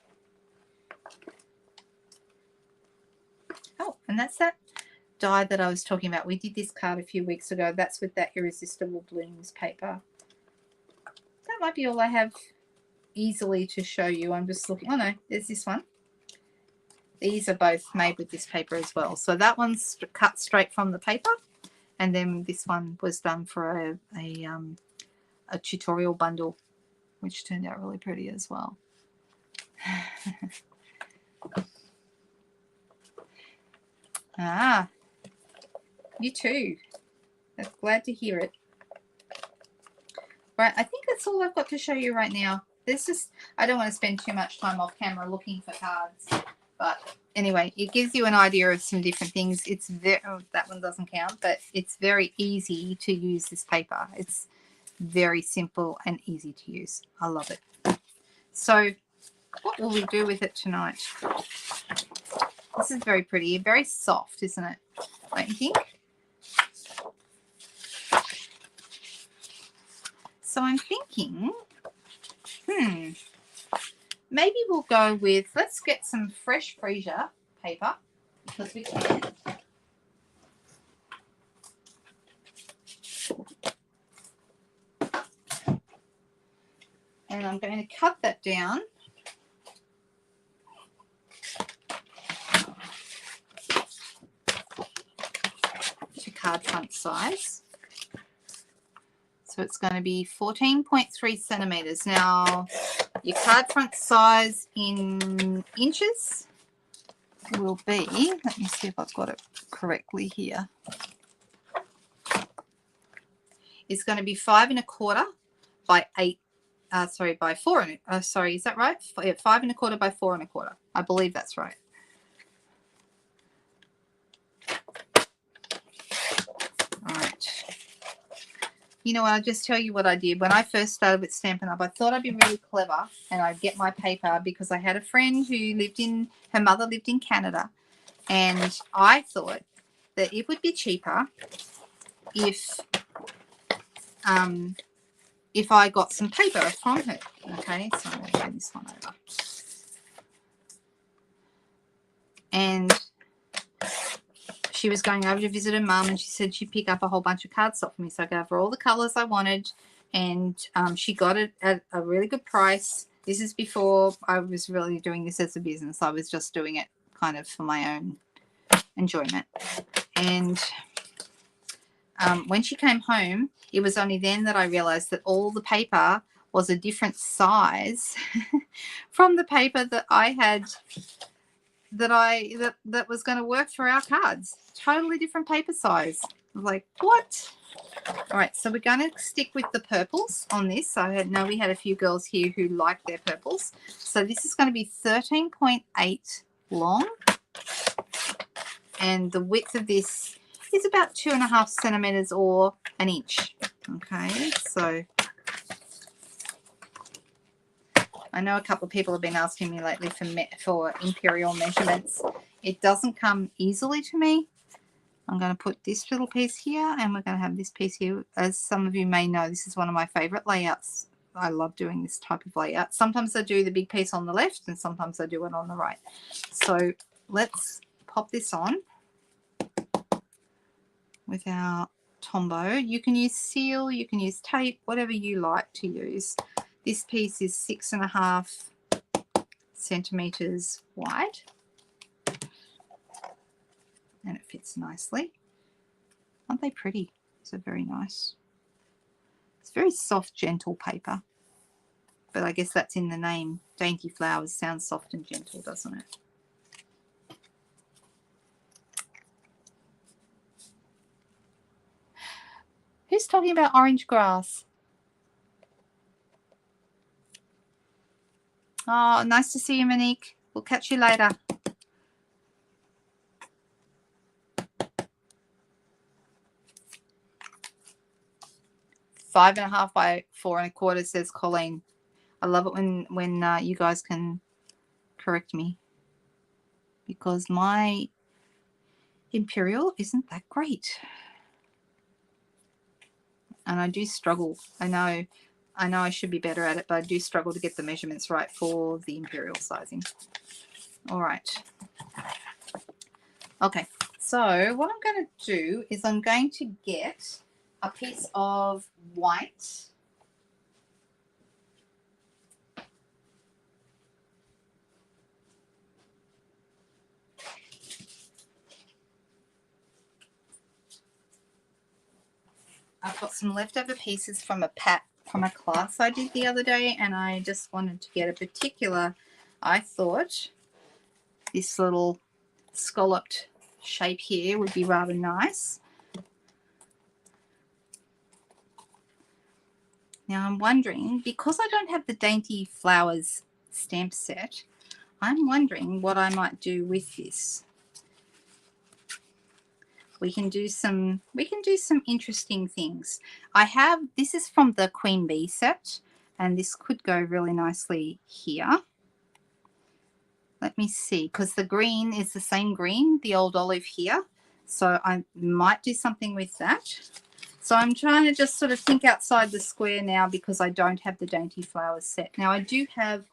Speaker 1: Oh, and that's that die that I was talking about. We did this card a few weeks ago. That's with that Irresistible Blooms paper. That might be all I have easily to show you. I'm just looking. Oh, no, there's this one. These are both made with this paper as well. So that one's cut straight from the paper. And then this one was done for a tutorial bundle, which turned out really pretty as well. Ah, you too. I'm glad to hear it. Right, I think that's all I've got to show you right now. There's just, I don't want to spend too much time off camera looking for cards. But anyway, it gives you an idea of some different things. It's very, oh, that one doesn't count, but it's very easy to use this paper. It's very simple and easy to use. I love it. So what will we do with it tonight? This is very pretty, very soft, isn't it? Don't you think? So I'm thinking, maybe we'll go with, let's get some fresh freesia paper, because we can. And I'm going to cut that down to card front size. So it's going to be 14.3 centimeters. Now, your card front size in inches will be, let me see if I've got it correctly here. It's going to be 5 1/4 by 8. By 4. Sorry, is that right? 5 1/4 by 4 1/4. I believe that's right. All right. You know what? I'll just tell you what I did. When I first started with Stampin' Up, I thought I'd be really clever and I'd get my paper, because I had a friend who her mother lived in Canada, and I thought that it would be cheaper if I got some paper from her. Okay, so I'm going to turn this one over. And she was going over to visit her mum, and she said she'd pick up a whole bunch of cardstock for me. So I gave her all the colours I wanted, and she got it at a really good price. This is before I was really doing this as a business. I was just doing it kind of for my own enjoyment. And when she came home, it was only then that I realised that all the paper was a different size from the paper that I had, that was going to work for our cards. Totally different paper size. I was like, what? All right, so we're going to stick with the purples on this. I know we had a few girls here who liked their purples. So this is going to be 13.8 long. And the width of this is about 2.5 centimeters or an inch. Okay, so I know a couple of people have been asking me lately for imperial measurements. It doesn't come easily to me. I'm going to put this little piece here, and we're going to have this piece here. As some of you may know, this is one of my favorite layouts. I love doing this type of layout. Sometimes I do the big piece on the left, and sometimes I do it on the right. So let's pop this on with our Tombow. You can use seal, you can use tape, whatever you like to use. This piece is 6.5 centimeters wide, and it fits nicely. Aren't they pretty? These are very nice. It's very soft, gentle paper, but I guess that's in the name. Dainty Flowers sounds soft and gentle, doesn't it? Who's talking about orange grass? Oh, nice to see you, Monique. We'll catch you later. $5.5 by 4.25, says Colleen. I love it when you guys can correct me, because my imperial isn't that great, and I do struggle. I know I should be better at it, but I do struggle to get the measurements right for the imperial sizing. All right. Okay, so what I'm going to do is I'm going to get a piece of white. I've got some leftover pieces from a class I did the other day, and I just wanted to get a particular, I thought this little scalloped shape here would be rather nice. Now I'm wondering, because I don't have the Dainty Flowers stamp set, I'm wondering what I might do with this. We can do some interesting things. This is from the Queen Bee set, and this could go really nicely here. Let me see, because the green is the same green, the old olive here. So I might do something with that. So I'm trying to just sort of think outside the square now, because I don't have the Dainty Flowers set. Now I do have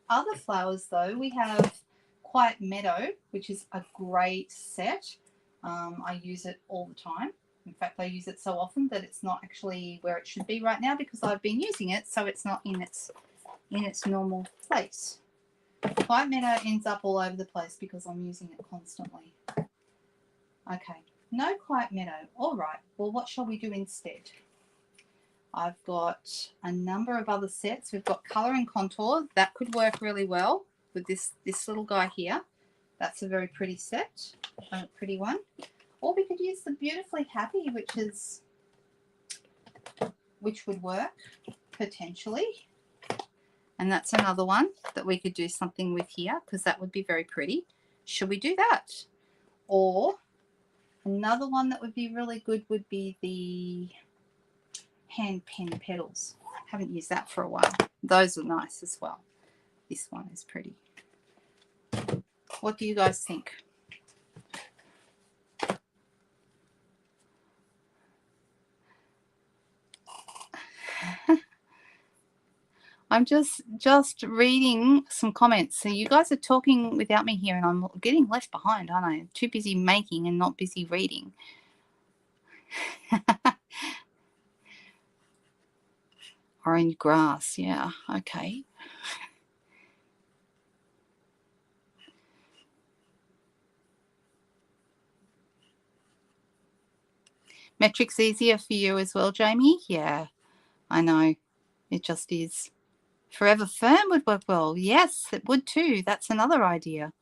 Speaker 1: other flowers though. We have Quiet Meadow, which is a great set. I use it all the time. In fact, I use it so often that it's not actually where it should be right now, because I've been using it, so it's not in its normal place. Quiet Meadow ends up all over the place because I'm using it constantly. Okay, no Quiet Meadow. All right, well, what shall we do instead? I've got a number of other sets. We've got Colour and Contour. That could work really well with this little guy here. That's a very pretty set, a pretty one. Or we could use the Beautifully Happy, which would work potentially. And that's another one that we could do something with here, because that would be very pretty. Should we do that? Or another one that would be really good would be the hand pen petals. Haven't used that for a while. Those are nice as well. This one is pretty. What do you guys think? I'm just reading some comments. So you guys are talking without me here, and I'm getting left behind, aren't I? Too busy making and not busy reading. Orange grass, yeah, okay. Metric's easier for you as well, Jamie? Yeah, I know. It just is. Forever Firm would work well. Yes, it would too. That's another idea.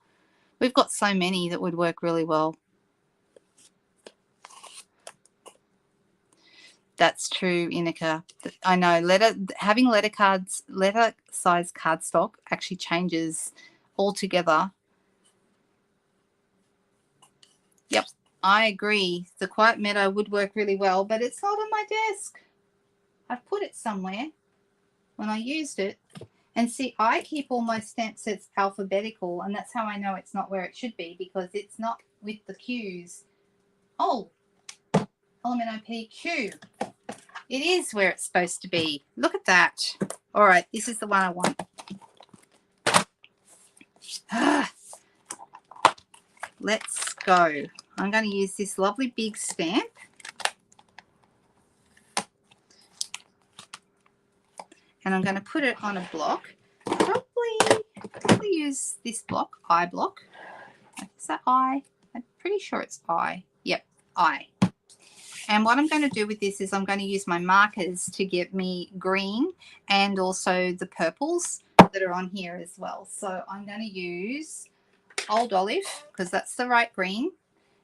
Speaker 1: We've got so many that would work really well. That's true, Inika. I know. Having letter size cardstock actually changes altogether. Yep, I agree. The Quiet Meadow would work really well, but it's not on my desk. I've put it somewhere when I used it. And see, I keep all my stamp sets alphabetical, and that's how I know it's not where it should be, because it's not with the Q's. Oh, LMNOP-Q. It is where it's supposed to be. Look at that. All right, this is the one I want. Let's go. I'm going to use this lovely big stamp. And I'm going to put it on a block. Probably use this block, I block. Is that I? I'm pretty sure it's I. Yep, I. And what I'm going to do with this is I'm going to use my markers to give me green and also the purples that are on here as well. So I'm going to use Old Olive because that's the right green.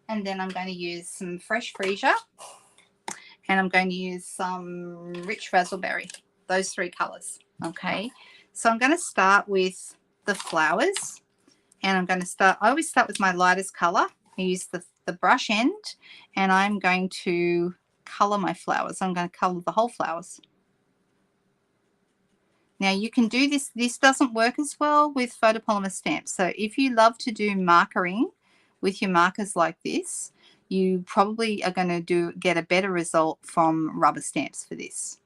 Speaker 1: And then I'm going to use some fresh freesia. And I'm going to use some rich raspberry. Those three colors. Okay. So I'm going to start with the flowers. And I'm going to start, I always start with my lightest color. I use the brush end, and I'm going to color my flowers. I'm going to color the whole flowers. Now you can do this. This doesn't work as well with photopolymer stamps. So if you love to do markering with your markers like this, you probably are going to get a better result from rubber stamps for this.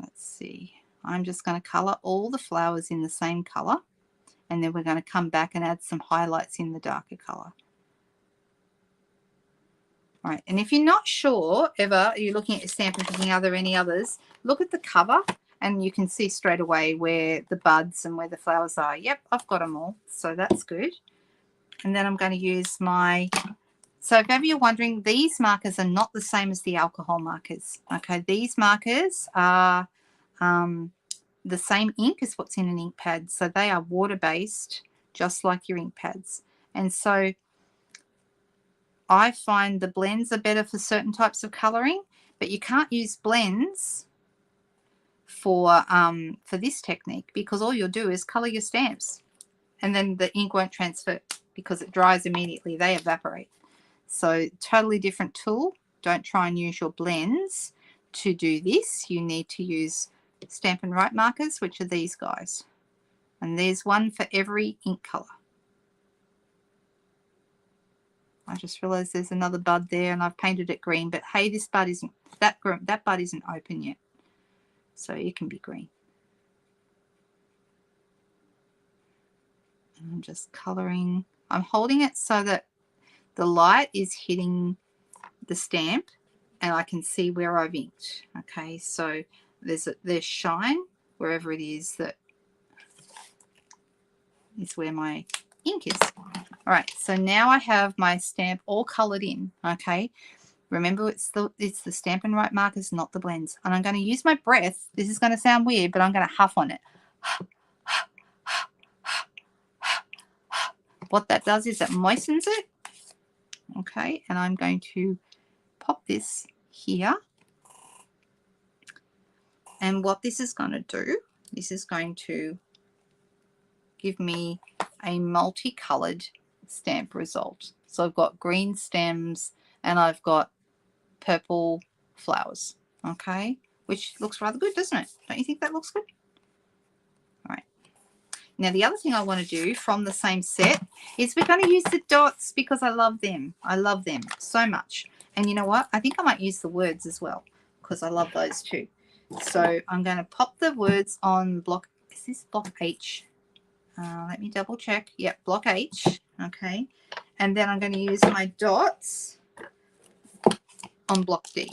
Speaker 1: Let's see. I'm just going to color all the flowers in the same color. And then we're going to come back and add some highlights in the darker color. All right, and if you're not sure ever, you're looking at your stamp and thinking, are there any others? Look at the cover and you can see straight away where the buds and where the flowers are. Yep, I've got them all, so that's good. And then I'm going to use my, so if ever you're wondering, these markers are not the same as the alcohol markers. Okay, these markers are the same ink as what's in an ink pad. So they are water-based, just like your ink pads. And so I find the blends are better for certain types of colouring, but you can't use blends for this technique because all you'll do is colour your stamps and then the ink won't transfer because it dries immediately. They evaporate. So totally different tool. Don't try and use your blends to do this. You need to use Stampin' Right markers, which are these guys. And there's one for every ink colour. I just realised there's another bud there and I've painted it green, but hey, this bud isn't, that bud isn't open yet. So it can be green. And I'm just colouring. I'm holding it so that the light is hitting the stamp and I can see where I've inked. Okay, so there's shine wherever it is that is where my ink is. All right, so now I have my stamp all coloured in. Okay, remember it's the Stampin' Right markers, not the blends. And I'm going to use my breath. This is going to sound weird, but I'm going to huff on it. What that does is it moistens it. Okay, and I'm going to pop this here. And what this is going to do, this is going to give me a multicolored stamp result. So I've got green stems and I've got purple flowers, okay, which looks rather good, doesn't it? Don't you think that looks good? All right. Now the other thing I want to do from the same set is we're going to use the dots because I love them. I love them so much. And you know what? I think I might use the words as well because I love those too. So I'm going to pop the words on block, is this block H? Let me double check. Yep, block H. Okay. And then I'm going to use my dots on block D.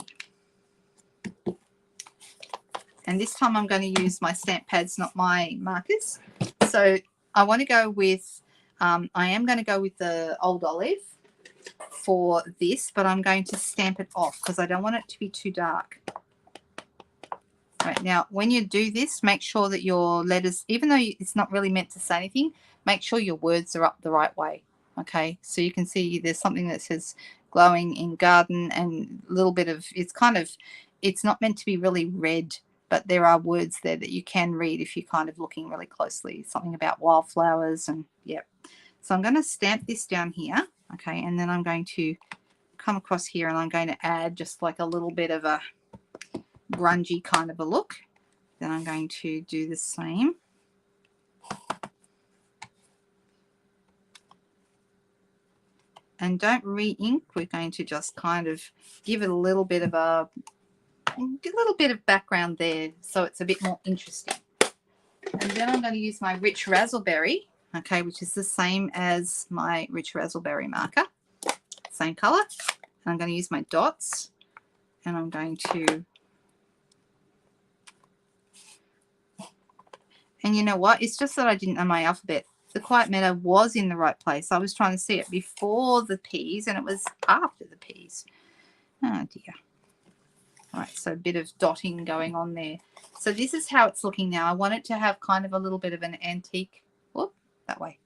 Speaker 1: And this time I'm going to use my stamp pads, not my markers. So I want to go with, I am going to go with the Old Olive for this, but I'm going to stamp it off because I don't want it to be too dark. Right, now, when you do this, make sure that your letters, even though it's not really meant to say anything, make sure your words are up the right way. Okay, so you can see there's something that says glowing in garden and a little bit of, it's kind of, it's not meant to be really red, but there are words there that you can read if you're kind of looking really closely. Something about wildflowers and, yep. So I'm going to stamp this down here, okay, and then I'm going to come across here and I'm going to add just like a little bit of a grungy kind of a look. Then I'm going to do the same. And don't re-ink, we're going to just kind of give it a little bit of background there so it's a bit more interesting. And then I'm going to use my Rich Razzleberry, okay, which is the same as my Rich Razzleberry marker, same color. And I'm going to use my dots, and I'm going to, and you know what, it's just that I didn't know my alphabet. The Quiet Meadow was in the right place. I was trying to see it before the P's, and it was after the P's. Oh dear. All right, so a bit of dotting going on there. So this is how it's looking now. I want it to have kind of a little bit of an antique, whoop, that way.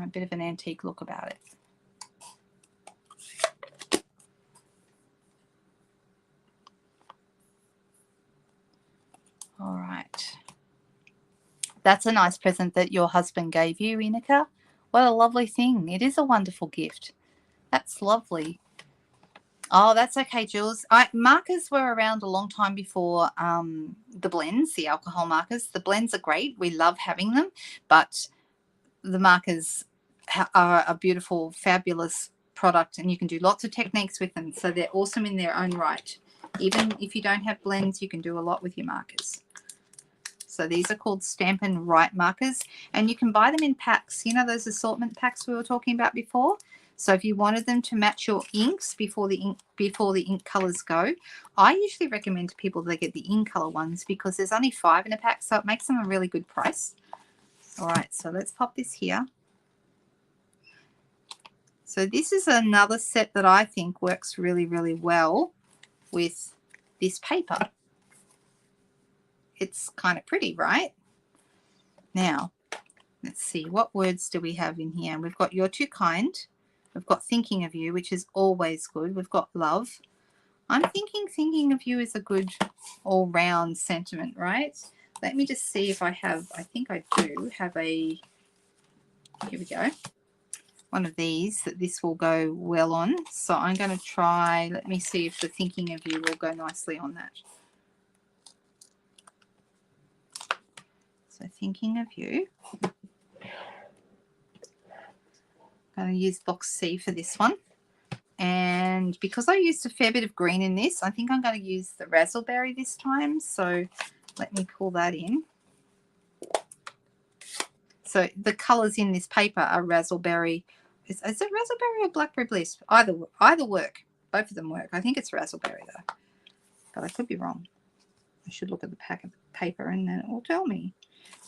Speaker 1: A bit of an antique look about it. All right. That's a nice present that your husband gave you, Inika. What a lovely thing. It is a wonderful gift. That's lovely. Oh, that's okay, Jules. Markers were around a long time before the blends, the alcohol markers. The blends are great. We love having them, but the markers are a beautiful, fabulous product, and you can do lots of techniques with them. So they're awesome in their own right. Even if you don't have blends, you can do a lot with your markers. So these are called Stampin' Up markers, and you can buy them in packs. You know those assortment packs we were talking about before? So if you wanted them to match your inks before the ink colors go, I usually recommend to people they get the in color ones because there's only 5 in a pack, so it makes them a really good price. All right, so let's pop this here. So this is another set that I think works really, really well with this paper. It's kind of pretty, right? Now, let's see, what words do we have in here? We've got You're Too Kind. We've got Thinking of You, which is always good. We've got Love. I'm thinking of you is a good all-round sentiment, right? Let me just see if I have, I think I do have a, here we go, one of these that this will go well on. So I'm going to try, let me see if the Thinking of You will go nicely on that. So Thinking of You. I'm going to use box C for this one. And because I used a fair bit of green in this, I think I'm going to use the Razzleberry this time. So let me pull that in. So the colours in this paper are Razzleberry. Is it Razzleberry or Blackberry Bliss? Either work. Both of them work. I think it's Razzleberry though. But I could be wrong. I should look at the pack of paper and then it will tell me.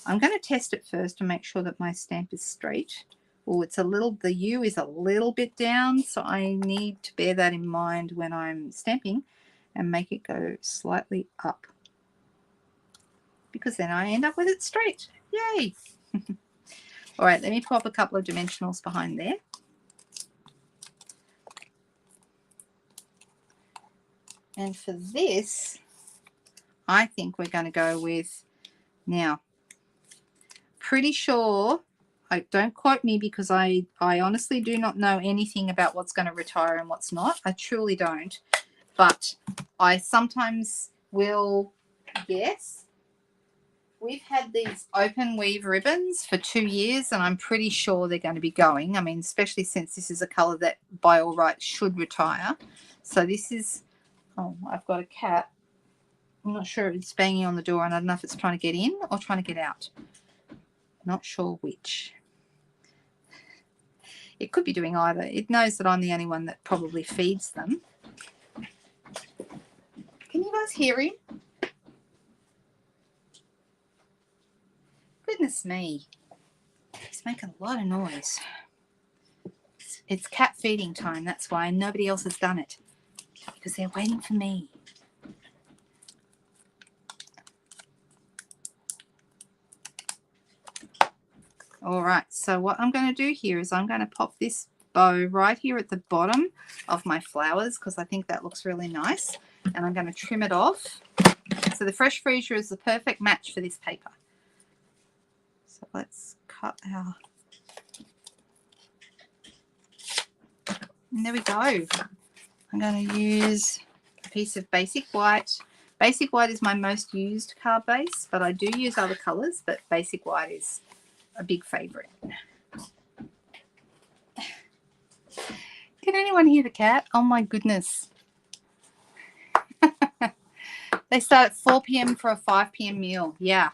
Speaker 1: I'm going to test it first to make sure that my stamp is straight. Oh, it's a little, the U is a little bit down, so I need to bear that in mind when I'm stamping and make it go slightly up, because then I end up with it straight. Yay! All right, let me pop a couple of dimensionals behind there. And for this, I think we're going to go with, now, pretty sure, don't quote me because I honestly do not know anything about what's going to retire and what's not. I truly don't. But I sometimes will guess. We've had these open weave ribbons for 2 years and I'm pretty sure they're going to be going. I mean, especially since this is a colour that by all rights should retire. So this is, oh, I've got a cat. I'm not sure if it's banging on the door and I don't know if it's trying to get in or trying to get out. Not sure which. It could be doing either. It knows that I'm the only one that probably feeds them. Can you guys hear him? Goodness me. He's making a lot of noise. It's cat feeding time. That's why nobody else has done it. Because they're waiting for me. All right, so what I'm going to do here is I'm going to pop this bow right here at the bottom of my flowers because I think that looks really nice. And I'm going to trim it off. So the Fresh Freesia is the perfect match for this paper. So let's cut our And there we go. I'm going to use a piece of basic white. Basic white is my most used card base, but I do use other colours, but basic white is a big favourite. Can anyone hear the cat? Oh my goodness. They start at 4 p.m. for a 5 p.m. meal. Yeah.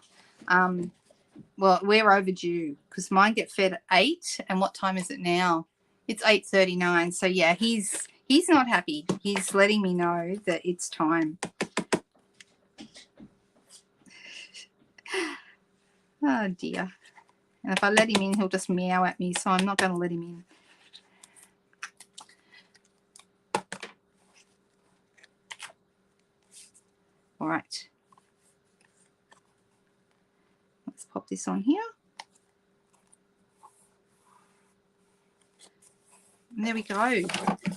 Speaker 1: Well, we're overdue because mine get fed at 8. And what time is it now? It's 8:39. So yeah, he's not happy. He's letting me know that it's time. Oh dear. And if I let him in, he'll just meow at me. So I'm not going to let him in. All right. Let's pop this on here. And there we go.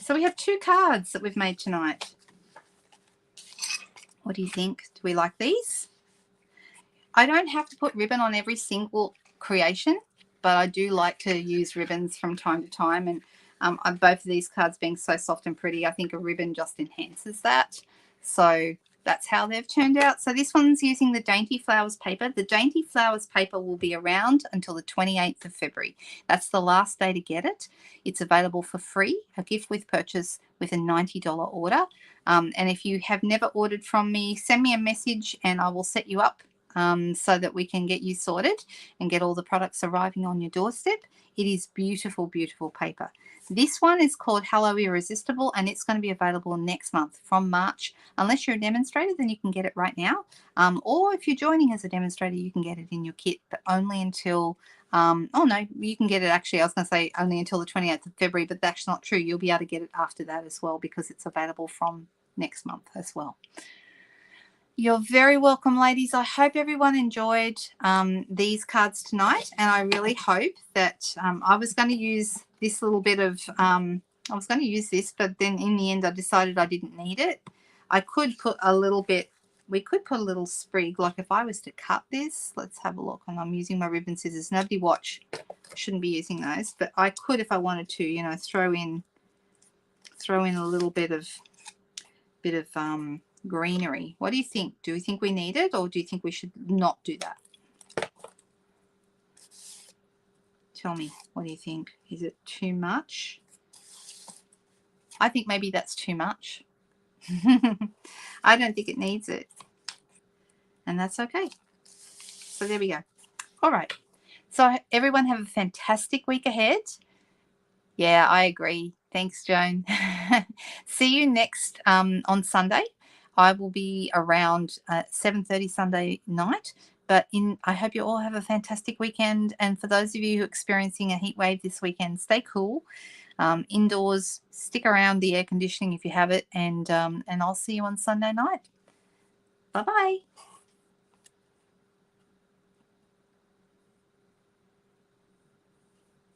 Speaker 1: So we have 2 cards that we've made tonight. What do you think? Do we like these? I don't have to put ribbon on every single creation, but I do like to use ribbons from time to time. And both of these cards being so soft and pretty, I think a ribbon just enhances that. So that's how they've turned out. So this one's using the Dainty Flowers paper. The Dainty Flowers paper will be around until the 28th of February. That's the last day to get it. It's available for free, a gift with purchase with a $90 order. And if you have never ordered from me, send me a message and I will set you up so that we can get you sorted and get all the products arriving on your doorstep. It is beautiful, beautiful paper. This one is called Hello Irresistible, and it's going to be available next month from March. Unless you're a demonstrator, then you can get it right now. Or if you're joining as a demonstrator, you can get it in your kit, but only until, oh no, you can get it actually, I was going to say only until the 28th of February, but that's not true. You'll be able to get it after that as well because it's available from next month as well. You're very welcome, ladies. I hope everyone enjoyed these cards tonight, and I really hope that I was going to use this little bit of, I was going to use this, but then in the end I decided I didn't need it. I could put a little bit, we could put a little sprig, like if I was to cut this, let's have a look, and I'm using my ribbon scissors. Nobody watch, shouldn't be using those, but I could if I wanted to, you know, throw in a little bit of greenery. What do you think? Do you think we need it, or do you think we should not do that? Tell me, what do you think? Is it too much? I think maybe that's too much. I don't think it needs it. And that's okay. So there we go. All right. So everyone have a fantastic week ahead. Yeah, I agree. Thanks, Joan. See you next on Sunday. I will be around 7:30 Sunday night. But I hope you all have a fantastic weekend. And for those of you who are experiencing a heat wave this weekend, stay cool. Indoors, stick around the air conditioning if you have it. And I'll see you on Sunday night. Bye-bye.